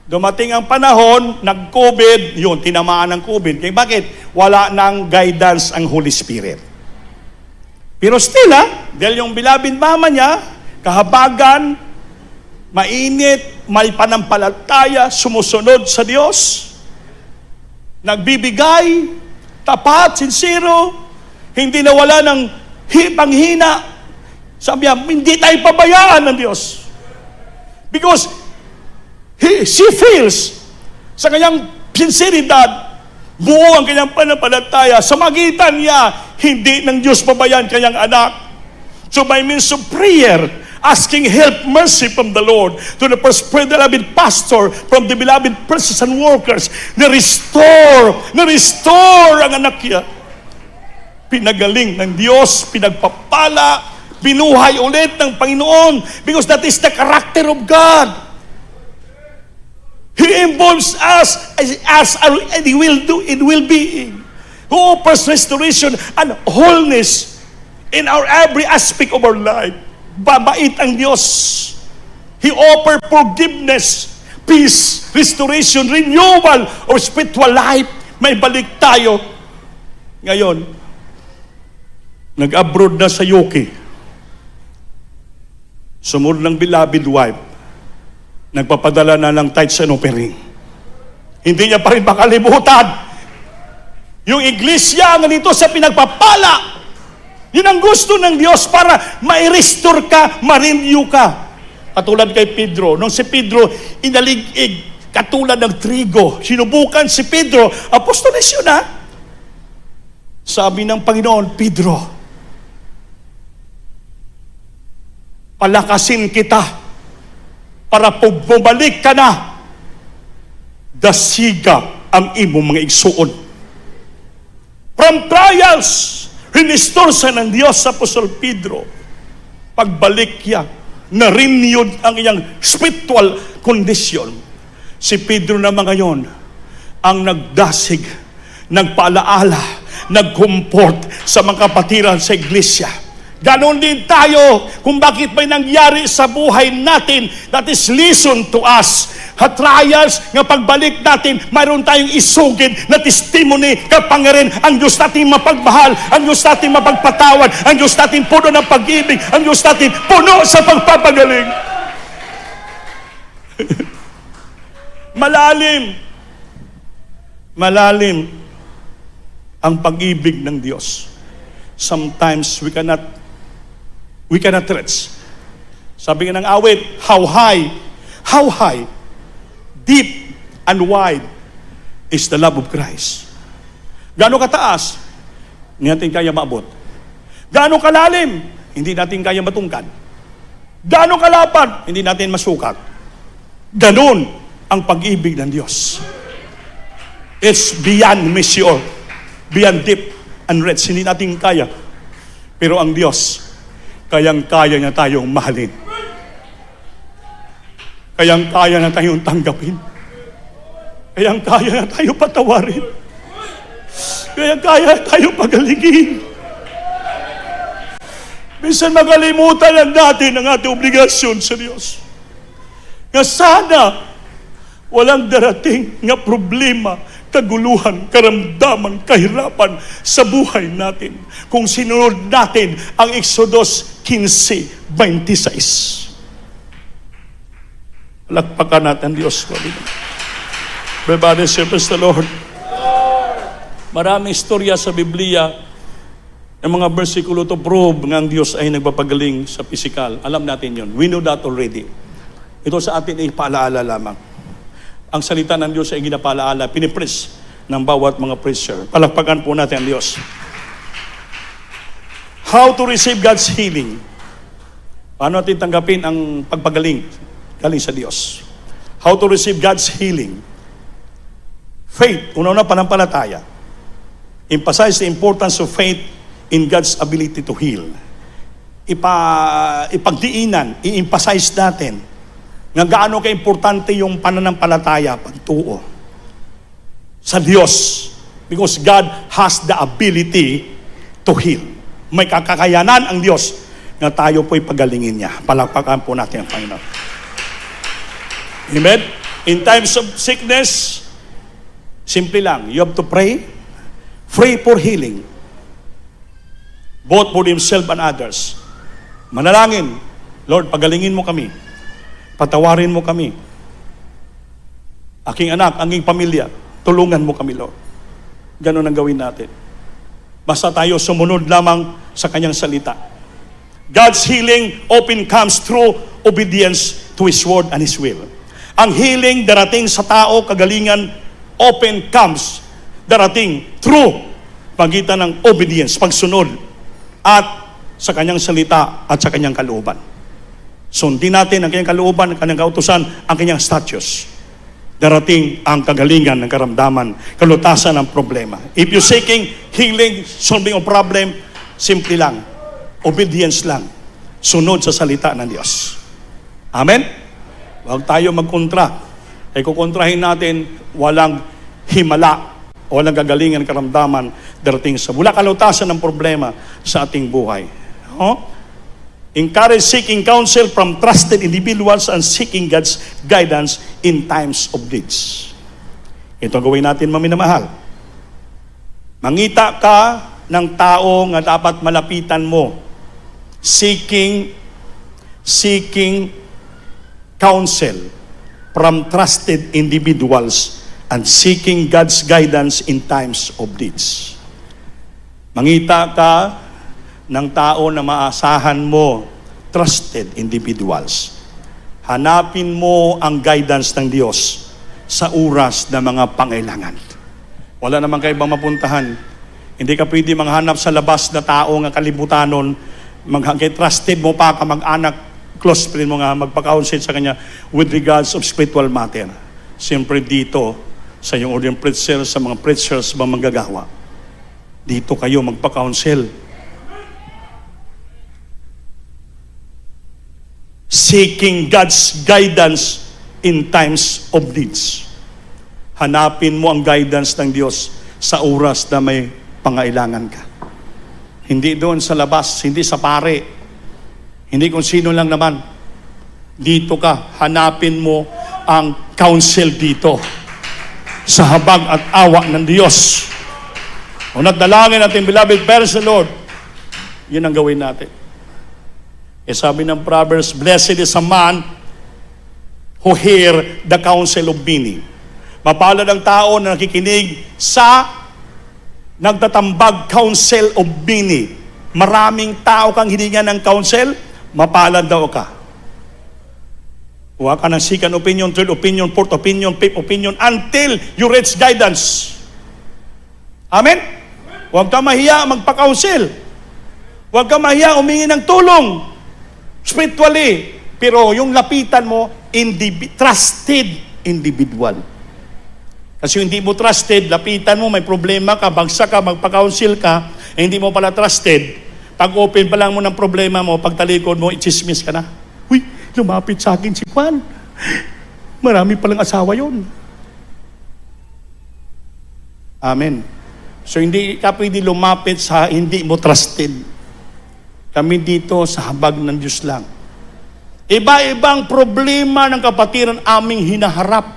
dumating ang panahon, nag-COVID, yun, tinamaan ng COVID. Kaya bakit? Wala nang guidance ang Holy Spirit. Pero still, dahil yung beloved mama niya, kahabagan, mainit, may panampalataya, sumusunod sa Diyos, nagbibigay, tapat, sincero, hindi nawala ng panghina. Sabi niya, hindi tayo pabayaan ng Diyos. Because she feels sa kanyang sinseridad, buo ang kanyang panampalataya. Sa magitan niya, hindi ng Diyos pabayaan kanyang anak. So by means of prayer, asking help, mercy from the Lord, to the beloved pastor, from the beloved persons and workers, na-restore ang anak niya. Pinagaling ng Diyos, pinagpapala, binuhay ulit ng Panginoon, because that is the character of God. He involves us and He will do in well-being. Who offers restoration and wholeness in our every aspect of our life. Babait ang Diyos. He offers forgiveness, peace, restoration, renewal of spiritual life. May balik tayo. Ngayon, nag-abroad na sa UK. Sumunod ng beloved wife, nagpapadala na ng tithes and offering. Hindi niya pa rin makalimutan. Yung iglesia nga nito sa pinagpapala, yun ang gusto ng Diyos para ma-restore ka, ma-renew ka. Katulad kay Pedro. Nung si Pedro inalig-ig, katulad ng trigo, sinubukan si Pedro, apostoles yun Sabi ng Panginoon, Pedro, palakasin kita para bumalik ka na, dasiga ang imong mga igsuon. From trials, restore sa ng Diyos sa Apostol Pedro. Pagbalik niya, na-renewed ang iyang spiritual condition. Si Pedro naman ngayon, ang nagdasig, nagpaalaala, nagkumport sa mga kapatiran sa iglesia. Ganon din tayo kung bakit may nangyari sa buhay natin. That is lesson to us. Trials, nga pagbalik natin, mayroon tayong isugid na testimony, kapangyarihan. Ang Diyos natin mapagmahal, ang Diyos natin mapagpatawad, ang Diyos natin puno ng pag-ibig, ang Diyos natin puno sa pagpapagaling. Malalim ang pag-ibig ng Diyos. Sometimes we cannot reach. Sabi nga ng awit, how high, deep and wide is the love of Christ. Gaano kataas, hindi natin kaya maabot. Gaano kalalim, hindi natin kaya matungkad. Gaano kalapad, hindi natin masukat. Ganon ang pag-ibig ng Diyos. It's beyond measure, beyond deep and rich. Hindi natin kaya. Pero ang Diyos, kayang-kaya niya tayong mahalin. Kayang-kaya na tayong tanggapin. Kayang-kaya na tayong patawarin. Kayang-kaya na tayong pagalingin. Minsan magalimutan lang natin ang ating obligasyon sa Diyos. Nga sana, Walang darating nga problema, kaguluhan, karamdaman, kahirapan sa buhay natin kung sinunod natin ang Exodus 15:26. Palakpakan natin Diyos. Everybody say, praise the Lord. Maraming istorya sa Biblia ng mga bersikulo to prove nga ang Diyos ay nagpapagaling sa physical. Alam natin yon. We know that already. Ito sa atin ay paalaala lamang. Ang salita ng Diyos ay ginapalaala, pinipres ng bawat mga preacher. Palakpakan po natin ang Diyos. How to receive God's healing? Paano natin tanggapin ang pagpagaling galing sa Diyos? How to receive God's healing? Faith, una-una panampalataya. Emphasize the importance of faith in God's ability to heal. Ipagdiinan, i-emphasize natin nga gaano ka-importante yung pananampalataya, pagtuo sa Diyos. Because God has the ability to heal. May kakakayanan ang Diyos na tayo po'y pagalingin niya. Palakpakan po natin ang Panginoon. Amen? In times of sickness, simple lang, you have to pray for healing. Both for himself and others. Manalangin, Lord, pagalingin mo kami. Patawarin mo kami. Aking anak, aking pamilya, tulungan mo kami, Lord. Ganon ang gawin natin. Basta tayo sumunod lamang sa kanyang salita. God's healing often comes through obedience to His word and His will. Ang healing darating sa tao, kagalingan, often comes, darating through pagitan ng obedience, pagsunod, at sa kanyang salita at sa kanyang kalooban. Sundin natin ang kanyang kalooban, ang kanyang kautusan, ang kanyang statutes. Darating ang kagalingan ng karamdaman, kalutasan ng problema. If you're seeking healing, solving a problem, simple lang, obedience lang, sunod sa salita ng Diyos. Amen? Huwag tayo magkontra. Ay kukontrahin natin, walang himala, walang kagalingan, karamdaman, darating sa wala kalutasan ng problema sa ating buhay. Encourage seeking counsel from trusted individuals and seeking God's guidance in times of needs. Ito gawin natin, maminamahal. Mangita ka ng tao nga dapat malapitan mo. Seeking counsel from trusted individuals and seeking God's guidance in times of needs. Mangita ka ng tao na maasahan mo, trusted individuals. Hanapin mo ang guidance ng Diyos sa oras na mga pangailangan. Wala naman kayo bang mapuntahan. Hindi ka pwede manghanap sa labas na tao nga kalibutanon, trusted mo pa ka mag-anak, close friend mo nga, magpa-counsel sa kanya with regards of spiritual matter. Siyempre dito, sa inyong ordinary preacher, sa mga preachers, mga manggagawa, dito kayo magpa-counsel. Seeking God's guidance in times of needs. Hanapin mo ang guidance ng Diyos sa oras na may pangailangan ka. Hindi doon sa labas, hindi sa pare, hindi kung sino lang naman. Dito ka, hanapin mo ang counsel dito sa habag at awa ng Diyos. Kung nagdalangin natin, beloved, praise the Lord, yun ang gawin natin. Sabi ng Proverbs, blessed is a man who hear the counsel of many. Mapalad ang tao na nakikinig sa nagtatambag counsel of many. Maraming tao kang hiningan ng counsel, mapalad daw ka. Huwag ka ng second opinion, third opinion, fourth opinion, fifth opinion, until you reach guidance. Amen? Huwag ka mahiya magpa-counsel. Huwag ka mahiya umingi ng tulong. Spiritually, pero yung lapitan mo, trusted individual. Kasi hindi mo trusted, lapitan mo, may problema ka, bagsak ka, magpa-counsel ka, hindi mo pala trusted, pag open pa lang mo ng problema mo, pag talikod mo, i-chismis ka na. Uy, lumapit sa akin si Juan. Marami palang asawa yon. Amen. So hindi ka pwede lumapit sa hindi mo trusted. Kami dito sa habag ng Diyos lang. Iba-ibang problema ng kapatiran aming hinaharap.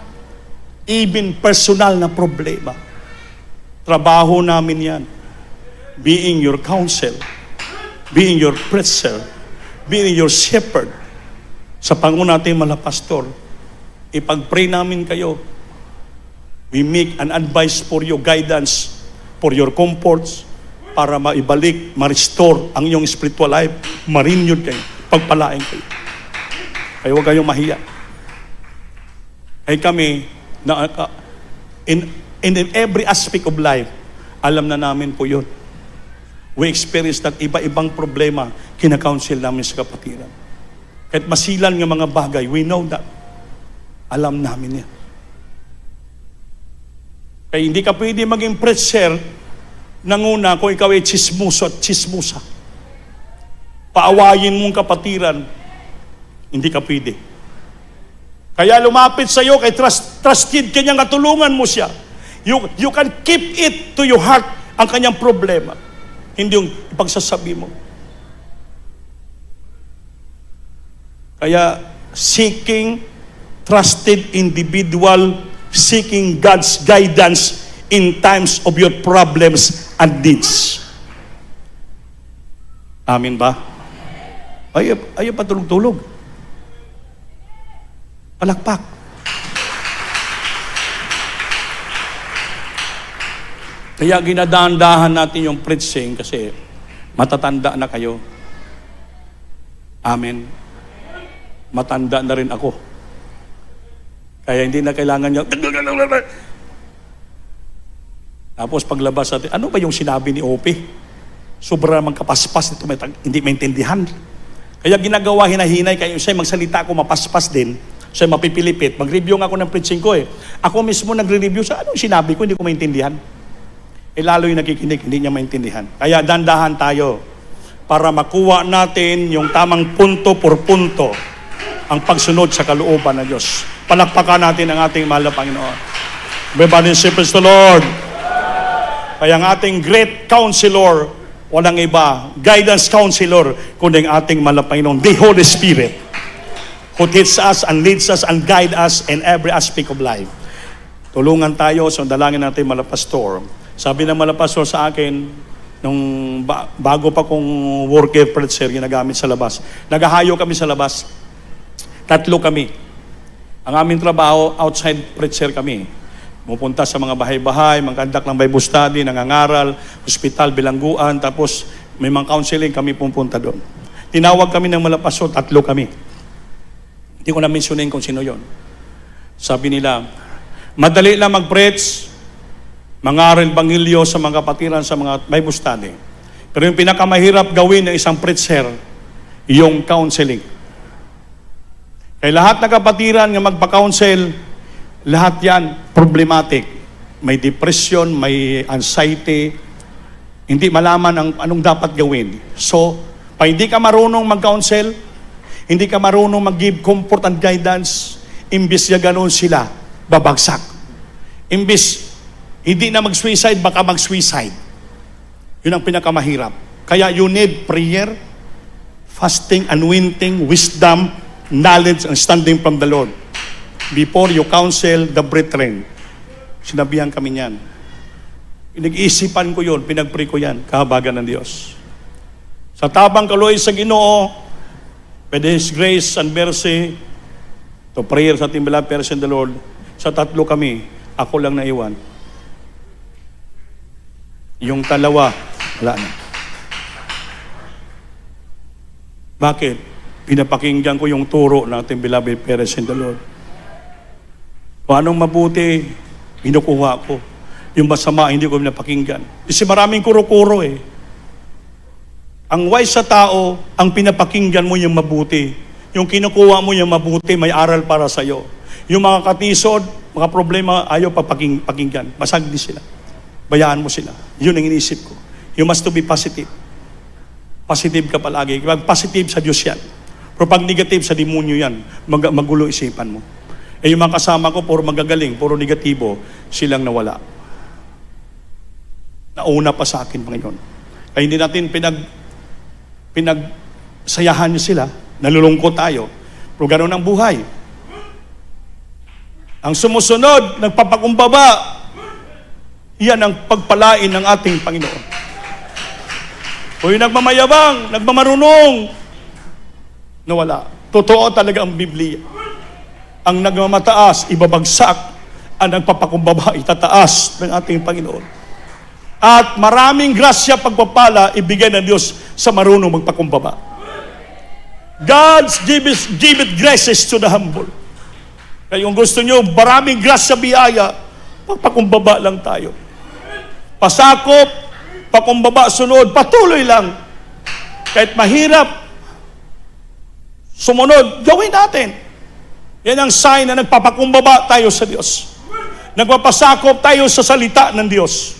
Even personal na problema. Trabaho namin yan. Being your counsel, being your preacher, being your shepherd, sa Panginoon natin mga pastor, ipag-pray namin kayo. We make an advice for your guidance, for your comforts, para maibalik, ma-restore ang iyong spiritual life, ma-renew kayo, pagpalain kayo. Kaya huwag kayong mahiya. Ay kami, in every aspect of life, alam na namin po yun. We experience that iba-ibang problema, kinakounsel namin sa kapatiran. Kahit masilan ng mga bagay, we know that. Alam namin yan. Kaya hindi ka pwede maging preacher nanguna kung ikaw ay chismoso at chismosa. Paawayin mong kapatiran, hindi ka pwede. Kaya lumapit sa iyo, kay trusted kanyang katulungan mo siya. You can keep it to your heart ang kanyang problema. Hindi yung ipagsasabi mo. Kaya seeking trusted individual, seeking God's guidance in times of your problems and needs. Amin ba? Ayaw pa tulog-tulog. Palakpak. Kaya ginadahan-dahan natin yung preaching kasi matatanda na kayo. Amen. Matanda na rin ako. Kaya hindi na kailangan niya. Tapos paglabas natin, ano ba yung sinabi ni Ope? Sobra namang kapaspas, hindi maintindihan. Kaya ginagawa, hinahinay, kaya siya magsalita ako, mapaspas din. Siya mapipilipit. Mag-review nga ako ng preaching ko eh. Ako mismo nagre-review sa anong sinabi ko, hindi ko maintindihan. Lalo yung nakikinig, hindi niya maintindihan. Kaya dandahan tayo para makuha natin yung tamang punto por punto ang pagsunod sa kalooban ng Diyos. Palakpakan natin ang ating mahal na Panginoon. Everybody say, praise the Lord. Kaya ang ating great counselor, walang iba, guidance counselor, kundi ang ating mahal na Panginoon, the Holy Spirit, who teaches us and leads us and guide us in every aspect of life. Tulungan tayo sa dalangin natin, mahal na pastor. Sabi ng mga pastor sa akin, nung bago pa kong worker preacher, ginagamit sa labas. Naghahayo kami sa labas. 3 kami. Ang aming trabaho, outside preacher kami. Pupunta sa mga bahay-bahay, magkandak ng Bible study, nangangaral, hospital, bilangguan, tapos may mga counseling kami pupunta doon. Tinawag kami ng mga pastor, 3 kami. Hindi ko na-mentionin kung sino yon. Sabi nila, madali lang mag-preach, mangaral bangilyo sa mga kapatiran sa mga Bible study. Pero yung pinakamahirap gawin ng isang preacher, yung counseling. Kaya lahat ng kapatiran nga magpa-counsel, lahat yan problematic. May depression, may anxiety, hindi malaman ang anong dapat gawin. So, pa hindi ka marunong mag-counsel, hindi ka marunong mag-give comfort and guidance, imbis na ganoon sila, babagsak. Imbis hindi na mag-suicide, baka mag-suicide. Yun ang pinakamahirap. Kaya you need prayer, fasting, anointing, wisdom, knowledge, and standing from the Lord. Before you counsel the brethren. Sinabihan kami niyan. Pinag-iisipan ko yun, pinag-pray ko yan, kahabagan ng Diyos. Sa tabang kaloy sa Ginoo, by His grace and mercy, to prayer sa ating beloved person the Lord, sa 3 kami, ako lang naiwan. Yung 2, wala na. Bakit? Pinapakinggan ko yung turo ng ating beloved parents in the Lord. Kung anong mabuti, pinukuha ko. Yung masama, hindi ko pinapakinggan. Kasi maraming kuro-kuro eh. Ang wise sa tao, ang pinapakinggan mo yung mabuti. Yung kinukuha mo yung mabuti, may aral para sa'yo. Yung mga katisod, mga problema, ayaw pakinggan. Basag din sila. Bayaan mo sila. Yun ang inisip ko. You must to be positive. Positive ka palagi. Pag positive sa Diyos yan. Pero pag negative sa demonyo yan, magulo isipan mo. Yung mga kasama ko, puro magagaling, puro negatibo, silang nawala. Nauna pa sa akin, Panginoon. Kaya hindi natin pinagsayahan niyo sila, nalulungkot tayo. Pero ganoon ang buhay. Ang sumusunod, nagpapakumbaba, yan ang pagpalain ng ating Panginoon. Kung yung nagmamayabang, nagmamarunong, nawala. Totoo talaga ang Biblia. Ang nagmamataas, ibabagsak. Ang nagpapakumbaba, itataas ng ating Panginoon. At maraming grasya pagpapala ibigay ng Diyos sa marunong magpakumbaba. God giveth graces to the humble. Kaya kung gusto nyo, maraming grasya biyaya, pagpakumbaba lang tayo. Pasakop, pakumbaba, sunod, patuloy lang. Kahit mahirap, sumunod, gawin natin. Yan ang sign na nagpapakumbaba tayo sa Diyos. Nagpapasakop tayo sa salita ng Diyos.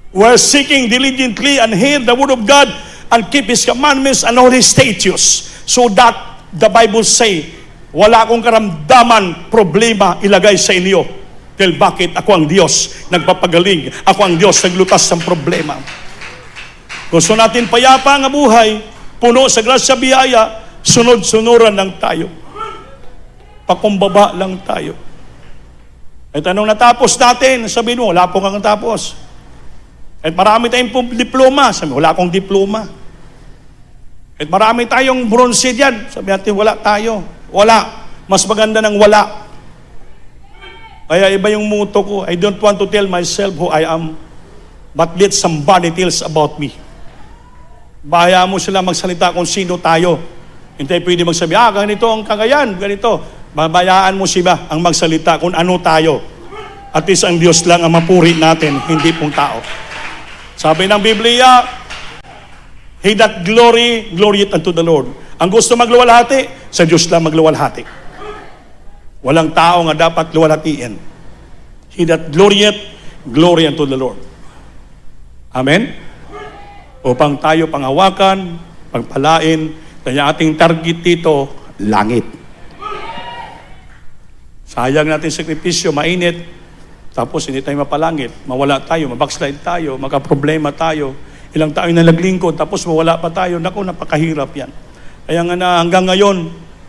We're seeking diligently and hear the word of God and keep His commandments and all His statutes. So that the Bible say, wala akong karamdaman, problema ilagay sa inyo. Dahil bakit? Ako ang Diyos nagpapagaling. Ako ang Diyos naglutas ng problema. Gusto natin payapa ang buhay, puno sa grasya biyaya, sunod-sunuran lang tayo. Pakumbaba lang tayo. At anong natapos natin? Sabihin mo, wala po kang natapos. At marami tayong diploma. Sabi, wala akong diploma. At marami tayong bronze dyan. Sabi natin, wala tayo. Wala. Mas maganda ng wala. Kaya iba yung motto ko. I don't want to tell myself who I am, but let somebody tells about me. Bahaya mo sila magsalita kung sino tayo. Hindi pwede magsabi, ganito ang kagayan, ganito. Babayaan mo siya ang magsalita kung ano tayo. At least ang Diyos lang ang mapuri natin, hindi pong tao. Sabi ng Biblia, he that glorieth unto the Lord. Ang gusto magluwalhati, sa Diyos lang magluwalhati. Walang tao nga dapat luwalhatiin. He that glorieth, glory unto the Lord. Amen? Upang tayo panghawakan, pagpalain, kaya ating target dito, langit. Sayang natin sakripisyo, mainit, tapos hindi tayo mapalangit, mawala tayo, mabackslide tayo, magka-problema tayo, ilang tayo na naglingkod, tapos mawala pa tayo, naku, napakahirap yan. Kaya nga na hanggang ngayon,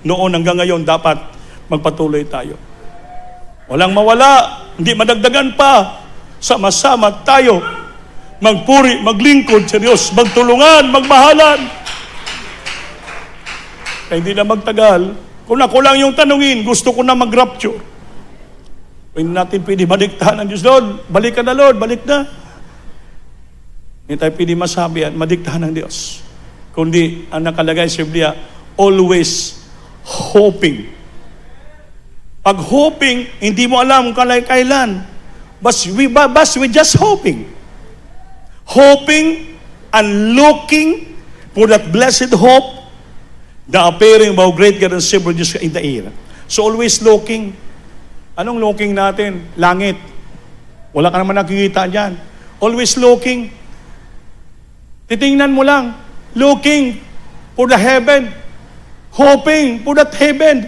noon hanggang ngayon, dapat magpatuloy tayo. Walang mawala, hindi madagdagan pa, sama-sama tayo, magpuri, maglingkod sa Diyos, magtulungan, magmahalan. Kaya hindi na magtagal. Kung ako lang yung tanungin, gusto ko na mag-rapture. Hindi natin pwede madiktahan ng Diyos, Lord, balik ka na Lord, balik na. Hindi tayo pwede masabi at madiktahan ng Diyos. Kundi, ang nakalagay sa Biblia, always hoping. Pag hoping, hindi mo alam kung kailan. But we just hoping. Hoping and looking for that blessed hope, the appearing of our great God and Savior Jesus in the air. So always looking. Anong looking natin? Langit. Wala ka naman nakikita dyan. Always looking. Titingnan mo lang. Looking for the heaven. Hoping for that heaven.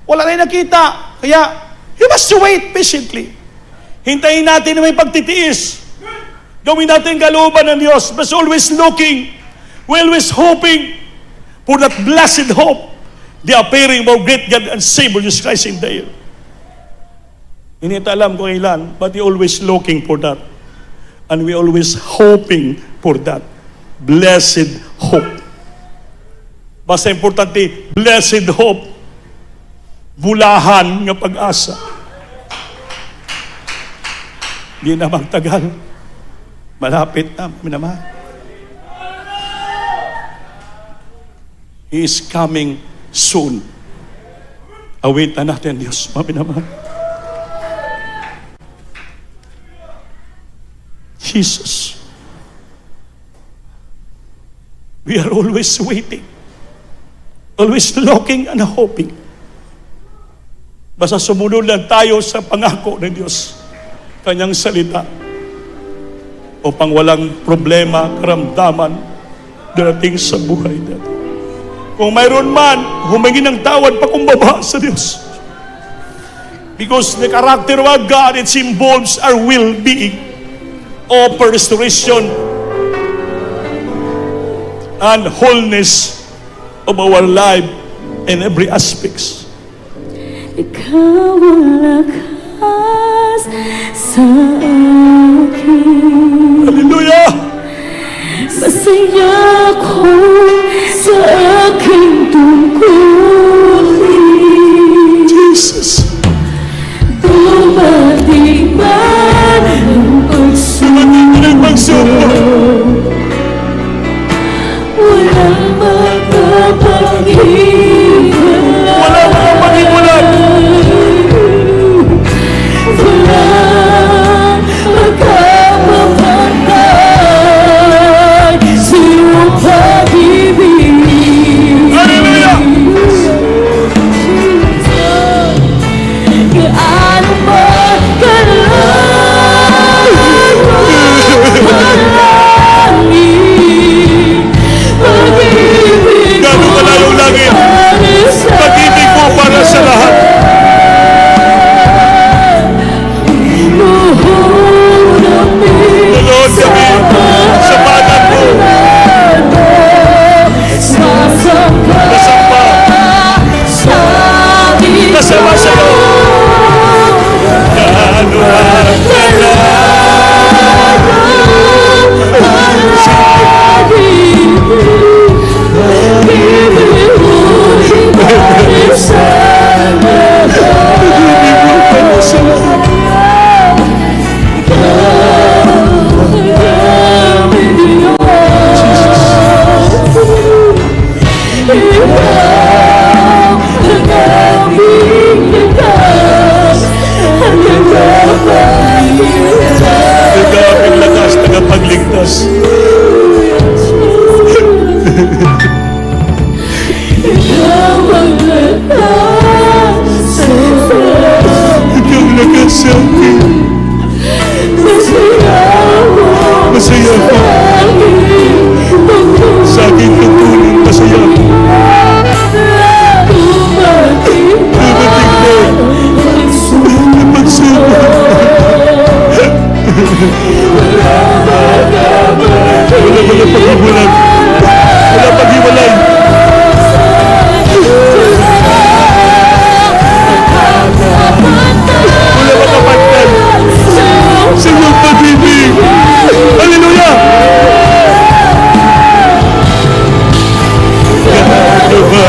Wala na nakita. Kaya, you must wait patiently. Hintayin natin na may pagtitiis. Gawin natin kalooban ng Diyos. But always looking. We're always hoping for that blessed hope, the appearing of our great God and Savior Jesus Christ in the air. Hindi ito alam kung ilan, but we always looking for that. And we always hoping for that blessed hope. Basta importante, blessed hope. Bulahan ng pag-asa. Hindi na magtagal. Malapit na, minamahal. He is coming soon. Await na natin, Diyos. Maminamahal. Jesus. We are always waiting. Always looking and hoping. Basta sumunod lang tayo sa pangako ng Diyos. Kanyang salita. Upang walang problema, karamdaman darating sa buhay natin. Kung mayroon man, humingi ng tawad pakumbaba sa Diyos. Because the character of God, it involves our will-being, offer restoration, and wholeness of our life in every aspects. ikaw ang lakas sa akin. Hallelujah! Masaya ko sa aking tungkulin. Jesus! Dumating man ang pagsubok, walang magpapaghiwalay. Walang magpapaghiwalay. Walang magkapapantay sa iyong pag-ibig. Hallelujah! Gaano man kalangin, pag-ibig Gaano kalayo langit, pag-ibig mo para sa lahat. Lord kami sa banan mo. Nasampa. Kasama sa iyo. Gaano ang lakas, tagapagligtas. Ikaw lakas sa akin. Masaya ako. Sa aking tungkulin, masaya ako. Dumating na ang pagsubok. Wala paghiwalay. Wala paghiwalay. Wala makapantay sa iyong pag-ibig. Hallelujah! Gaano ba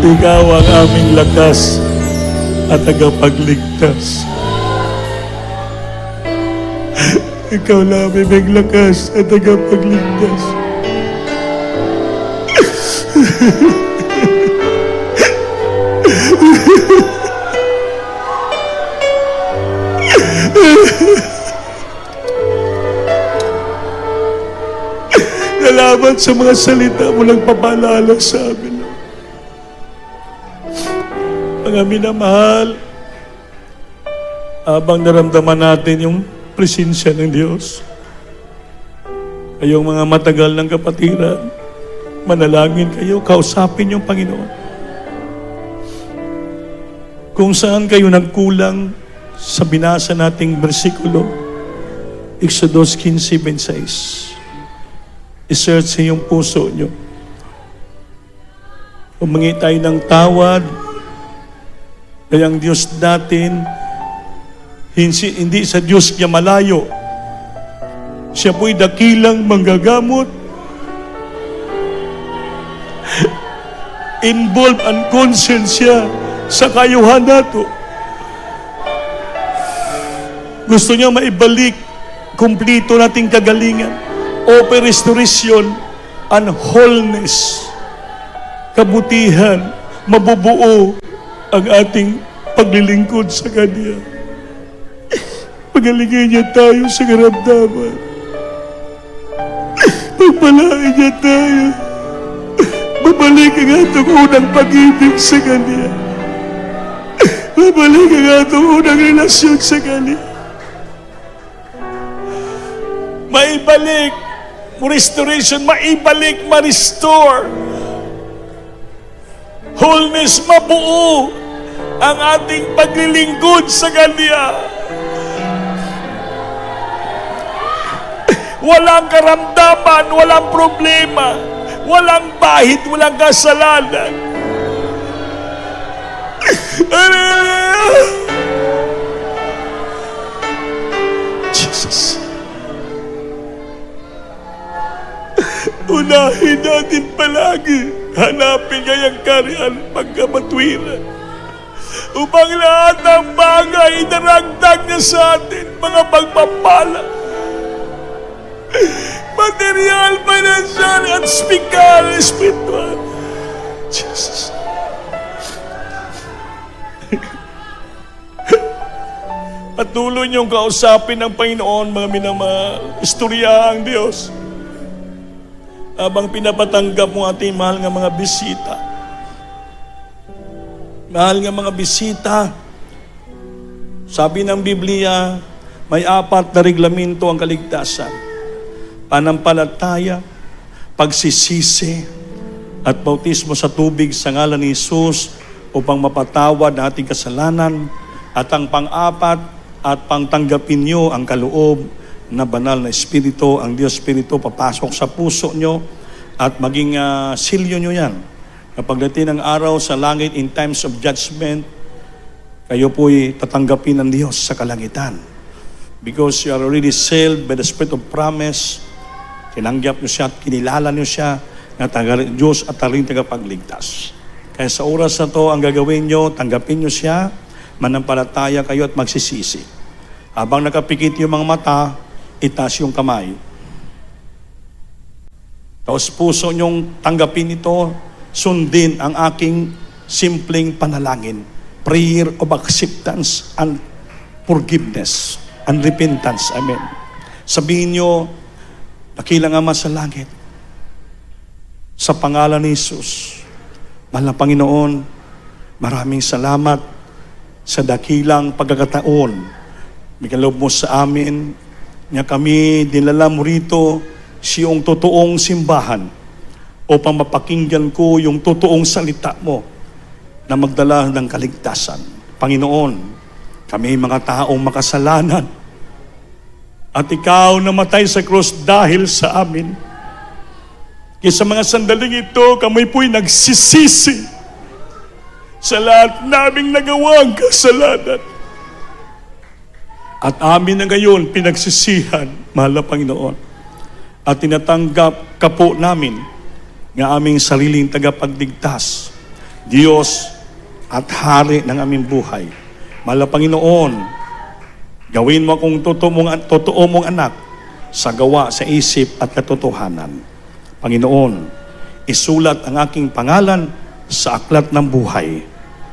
Ikaw ang aming lakas at tagapagligtas. Ikaw lang may lakas at tagapagligtas. Salamat sa mga salita mo nagpapaalala sa amin. Mga minamahal, habang naramdaman natin yung presensya ng Diyos, kayong mga matagal ng kapatiran, manalangin kayo, kausapin yung Panginoon. Kung saan kayo nagkulang sa binasa nating bersikulo, Exodus 15:26. I-search sa iyong puso nyo. Humingi tayo ng tawad, kaya ang Diyos natin, hindi sa Diyos niya malayo. Siya po'y dakilang manggagamot. Involved and concerned siya sa kayuhan nato. Gusto niya maibalik kumplito nating kagalingan. Open restoration and wholeness. Kabutihan, mabubuo ang ating paglilingkod sa Kanya. Pagalingan niya tayo sa karamdaman. Pagpalain niya tayo. Babalik ang atong unang pag-ibig sa Kanya. Babalik ang atong unang relasyon sa Kanya. Maibalik, restoration, maibalik, ma-restore. Wholeness, mabuo ang ating paglilingkod sa Kanya. Walang karamdaman, walang problema, walang bahid, walang kasalanan. Jesus. Unahin natin palagi, hanapin niya yung kariyan pagkamatwiran. Upang lahat ng bagay idaragdag niya sa atin, mga pagpapala. Material, financial, at spiritual. Jesus. Patuloy niyong kausapin ng Panginoon, mga minamahal. Istorya ang Diyos. Habang pinapatanggap mo ating mahal nga mga bisita. Mahal nga mga bisita, sabi ng Biblia, may 4 na reglamento ang kaligtasan. Panampalataya, pagsisisi, at bautismo sa tubig sa ngalan ni Jesus upang mapatawad ang ating kasalanan. At ang pang-4 at pangtanggapin nyo ang kaloob na banal na Espiritu, ang Diyos Espiritu, papasok sa puso nyo at maging silyo nyo yan. Kapag dating ng araw sa langit in times of judgment, kayo po'y tatanggapin ng Diyos sa kalangitan. Because you are already sealed by the Spirit of promise, tinanggap nyo siya at kinilala nyo siya na Diyos at taring tagapagligtas. Kaya sa oras na to, ang gagawin nyo, tanggapin nyo siya, manampalataya kayo at magsisisi. Habang nakapikit yung mga mata, itaas yung kamay. Tapos puso nyong tanggapin ito, sundin ang aking simpleng panalangin. Prayer of acceptance and forgiveness and repentance. Amen. Sabihin nyo, dakilang Ama sa langit, sa pangalan ni Jesus, mahal na Panginoon, maraming salamat sa dakilang pagkakataon. Mikaloob mo sa amin, nga kami dinala mo rito siyong totoong simbahan upang mapakinggan ko yung totoong salita mo na magdala ng kaligtasan. Panginoon, kami mga taong makasalanan at ikaw namatay sa krus dahil sa amin. Kaya sa mga sandaling ito, kami po'y nagsisisi sa lahat naming nagawang kasalanan. At amin na ngayon pinagsisihan, mahal na Panginoon. At tinatanggap ka po namin ng aming sariling tagapagligtas, Diyos at Hari ng aming buhay. Mahal na Panginoon, Gawin mo akong totoo mong anak sa gawa, sa isip at katotohanan. Panginoon, isulat ang aking pangalan sa aklat ng buhay.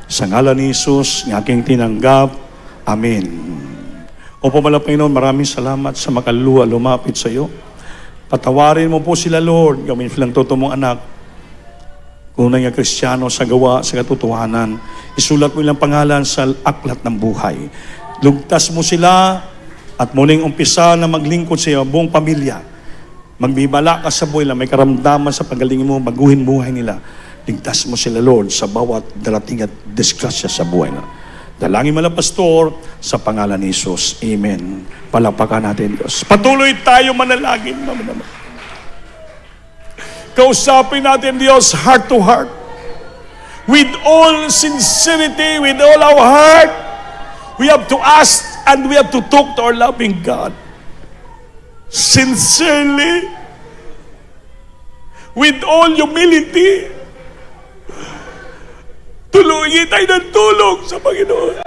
Sa ngalan ni Jesus, ng aking tinanggap. Amen. Opo, Panginoon, maraming salamat sa makaluluwa lumapit sa iyo. Patawarin mo po sila, Lord. Gawin silang totoo mong anak. Kung nga Kristiyano sa gawa, sa katotohanan, isulat mo ilang pangalan sa aklat ng buhay. Lugtas mo sila at muling umpisa na maglingkod sa iyo, buong pamilya. Magbibala ka sa buhay na may karamdaman sa paggalingin mo, baguhin buhay nila. Ligtas mo sila, Lord, sa bawat darating at disgrasya sa buhay na. Dalangin mo lang, Pastor, sa pangalan ni Jesus. Amen. Palakpakan natin, Diyos. Patuloy tayo manalangin, naman. Kausapin natin, Diyos, heart to heart. With all sincerity, with all our heart, we have to ask and we have to talk to our loving God. Sincerely, with all humility, tulungin tayo ng tulong sa Panginoon.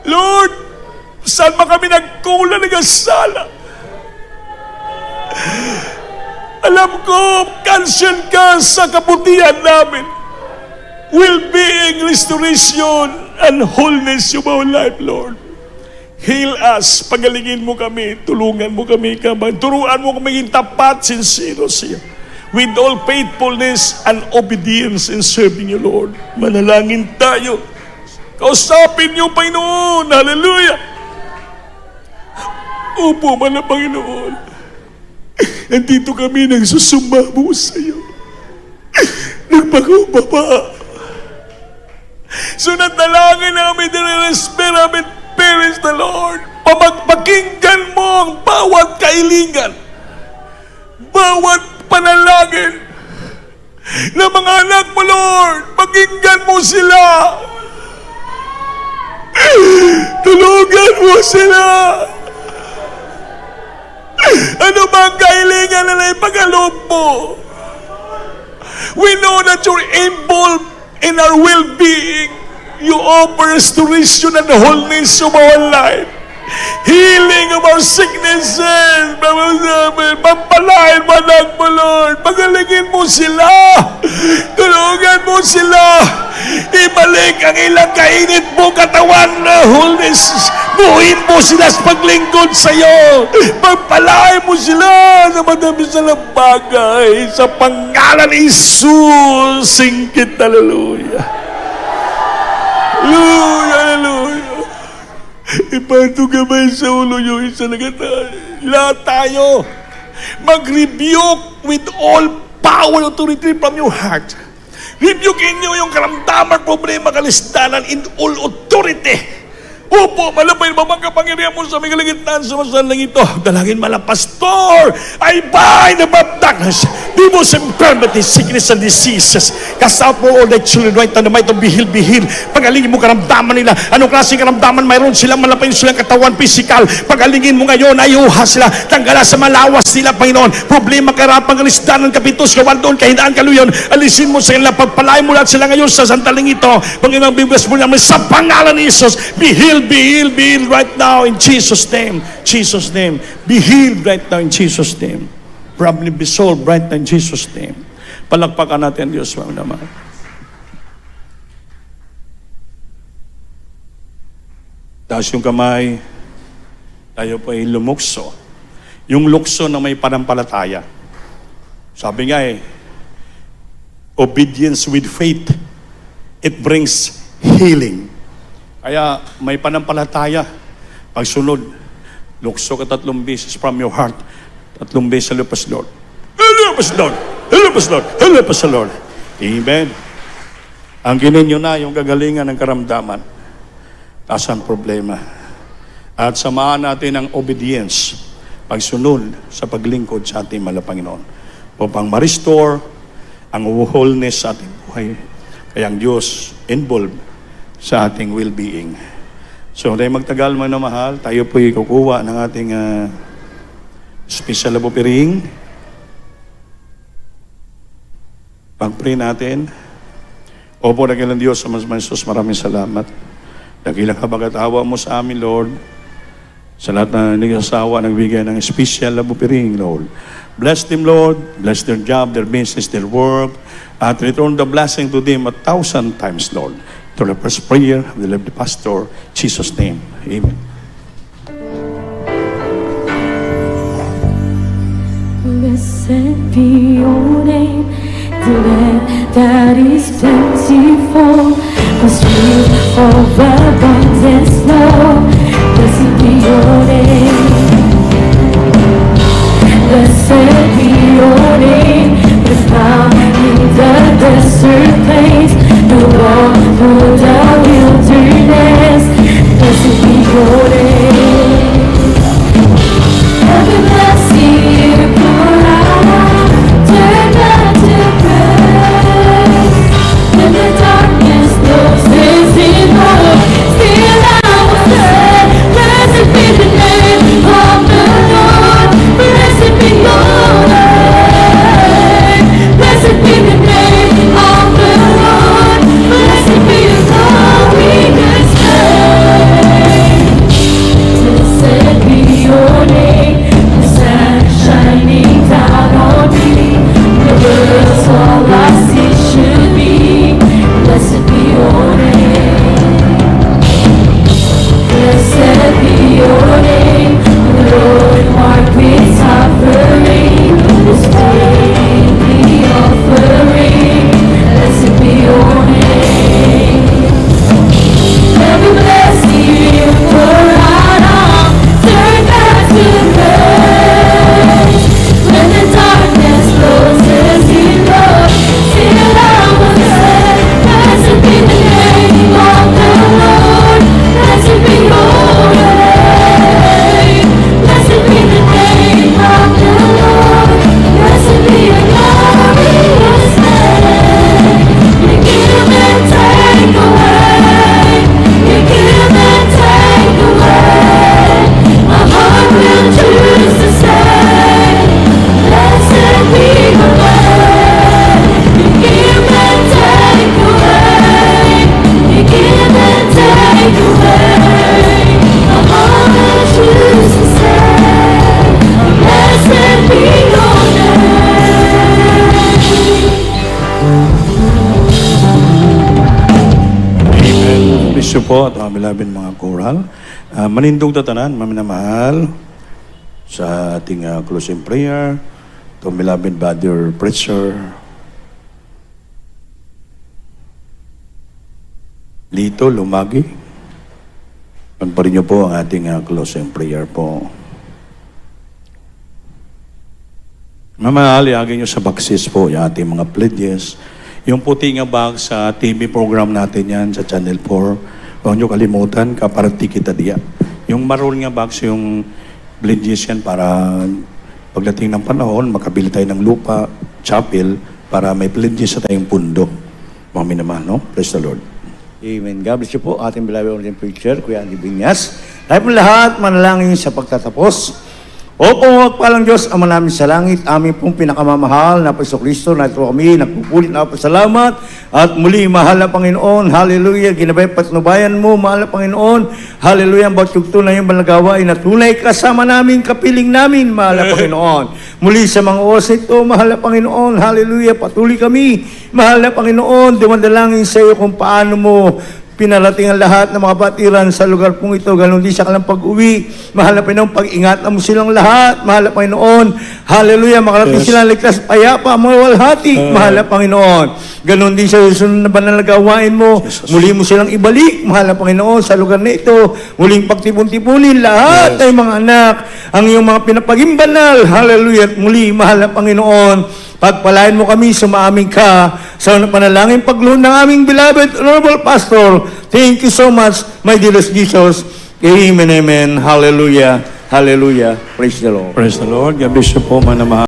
Lord, saan ba kami nagkulang ng sala? Alam ko, concern ka sa kabutihan namin. Well-being, restoration, and wholeness of our life, Lord. Heal us, pagalingin mo kami, tulungan mo kami, turuan mo kami tapat, sincero siya. With all faithfulness and obedience in serving you, Lord. Manalangin tayo. Kausapin niyo, Panginoon. Hallelujah. Opo, Panginoon. Nandito kami nagsusumamo sa iyo. Nagpagubaba. So natalangin namin din Spirit namin, parents the Lord. Pamagpakinggan mo ang bawat kailingan. Bawat panalangin ng mga anak mo, Lord. Pakinggan mo sila. Tulungan mo sila. Ano bang kailangan na ipagalob mo? We know that you're involved in our well-being. You offer restoration and wholeness of our life. Healing of our sicknesses. Pampalain mo anak mo, Lord. Pagalingin mo sila. Tulungan mo sila. Ibalik ang ilang kainit mo katawan na wholeness. Buhin mo sila sa paglingkod sa iyo. Pagpalain mo sila sa madami silang bagay. Sa pangalan ni Jesus. Singkit, hallelujah. Hallelujah, hallelujah. Ipato gamay sa ulo yung isa na gata. Lahat tayo mag-rebuke with all power and authority from your heart. Rebukein nyo yung karamdaman, problema, kalistanan in all authority. Opo, malapay mga kapangyarihan mo sa mga kalagitnaan sa masalang ito. Dalangin mala, Pastor, I bind the bad darkness, demons, infirmities, sickness, and diseases. Cast out for all the children right now, na may ito, be healed. Pagalingin mo karamdaman nila. Anong klaseng karamdaman mayroon sila, malapay silang katawan, physical. Pagalingin mo ngayon, ayuha sila. Tanggala sa malawas nila, Panginoon. Problema, karapang, kalistanan, kapitos, kawandoon, kahinaan, kaluyon. Alisin mo sa kanila, pagpalain mo lahat sila ngayon sa sandaling ito. Panginoon, bibiglas mo namin sa pangalan ni Jesus. Be healed right now in Jesus' name. Jesus' name. Be healed right now in Jesus' name. Probably be solved right now in Jesus' name. Palakpakan natin, Diyos, mga naman. Taas yung kamay. Tayo po ay lumukso. Yung lukso na may panampalataya. Sabi nga obedience with faith, it brings healing. Kaya may panampalataya. Pagsunod, lukso ka 3 beses from your heart. 3 beses sa lupas, Lord. Lupas, Lord. Lupas, Lord. Lupas, Lord. Amen. Ang gininyo na yung gagalingan ng karamdaman. Taas ang problema. At samahan natin ang obedience. Pagsunod sa paglingkod sa ating mahal na Panginoon. Upang ma-restore ang wholeness sa ating buhay. Kaya ang Diyos involved sa ating well-being. So, tayo magtagal mga mahal, tayo po'y kukuha ng ating special love offering. Pag-pray natin. Opo, nagilang Diyos sa mas Jesus, maraming salamat. Dakilang kabagatawa mo sa amin, Lord. Sa lahat na nag-asawa, nagbigay ng special na bupiring, Lord. Bless them, Lord. Bless their job, their business, their work. At return the blessing to them 1,000 times, Lord. To the first prayer of the lovely pastor, in Jesus' name. Amen. Blessed be your name, the land that is plentiful, the stream of abundance flow. Blessed be your name. Blessed be your name, the found in the desert place, the wall through the wilderness. Blessed be your name. Every blessing you pour out, turn back to praise. When the darkness closes in love, still I will say, blessed be the name of the Lord. Blessed be your name. Blessed be the name of the Lord. Blessed be the glorious name. Blessed be your name, the sun shining down on me. The world's all I see should be. Blessed be your name. Blessed be your name, the Lord marked with suffering. This daily offering. Blessed be your name. Every blessing you pour out, turn back to praise. When the darkness closes in love, still I will say, blessed be the name of the Lord. Blessed be your name. Blessed be the name of the Lord. Blessed be your glorious name. You give and take away. You give and take away. My heart will choose to say, blessed be the way. You give and take away. You give and take away. My heart will choose to say, blessed be your name. Bless you po at mga beloved mga choral. Manindog tatanan, maminamahal sa ating closing prayer. To beloved brother preacher, Lito Lumagi. Pagparin niyo po ang ating closing prayer po. Mamahal, iagin niyo sa baksis po yung ating mga pledges. Yung puti nga bag sa TV program natin yan sa Channel 4. Huwag niyo kalimutan, kaparati kita diya. Yung maroon nga bags, yung pledges yan para pagdating ng panahon, makabili tayo ng lupa, chapel, para may pledges sa tayong pundo. Mga minamahal, no? Praise the Lord. Amen. God bless you po, ating beloved ordained preacher, Kuya Andy Binyas. Tayo po lahat, manalangin sa pagtatapos. Opo, magpalang Diyos, Ama namin sa langit, amin pong pinakamamahal na Paiso Kristo, na ito kami, nagpupulit na pasalamat, at muli, mahal na Panginoon, hallelujah, ginabay patnubayan mo, mahal na Panginoon, hallelujah, ang bawat yugto na iyong balagawain, na tunay kasama namin, kapiling namin, mahal na Panginoon. Muli sa mga oras ito, mahal na Panginoon, hallelujah, patuloy kami, mahal na Panginoon, dumadalangin sa iyo kung paano mo pinarating ang lahat ng mga batiran sa lugar pong ito. Ganon din sa kanilang pag-uwi. Mahal na Panginoon, pag-ingatan mo silang lahat. Mahal na Panginoon, hallelujah, makarating silang ligtas, payapa, mawalhati. Mahal na Panginoon. Ganon din sa susunod na banal na gawain mo. Muli mo silang ibalik, mahal na Panginoon, sa lugar na ito. Muling pagtipon-tipunin lahat ay mga anak, ang iyong mga pinapaging banal. Hallelujah. At muli, mahal na Panginoon, pagpalain mo kami, sumaamin ka sa panalangin pagluhod ng aming beloved Honorable Pastor. Thank you so much, my dearest Jesus. Amen, amen. Hallelujah. Hallelujah. Praise the Lord. Praise the Lord. God bless you po, manamahal.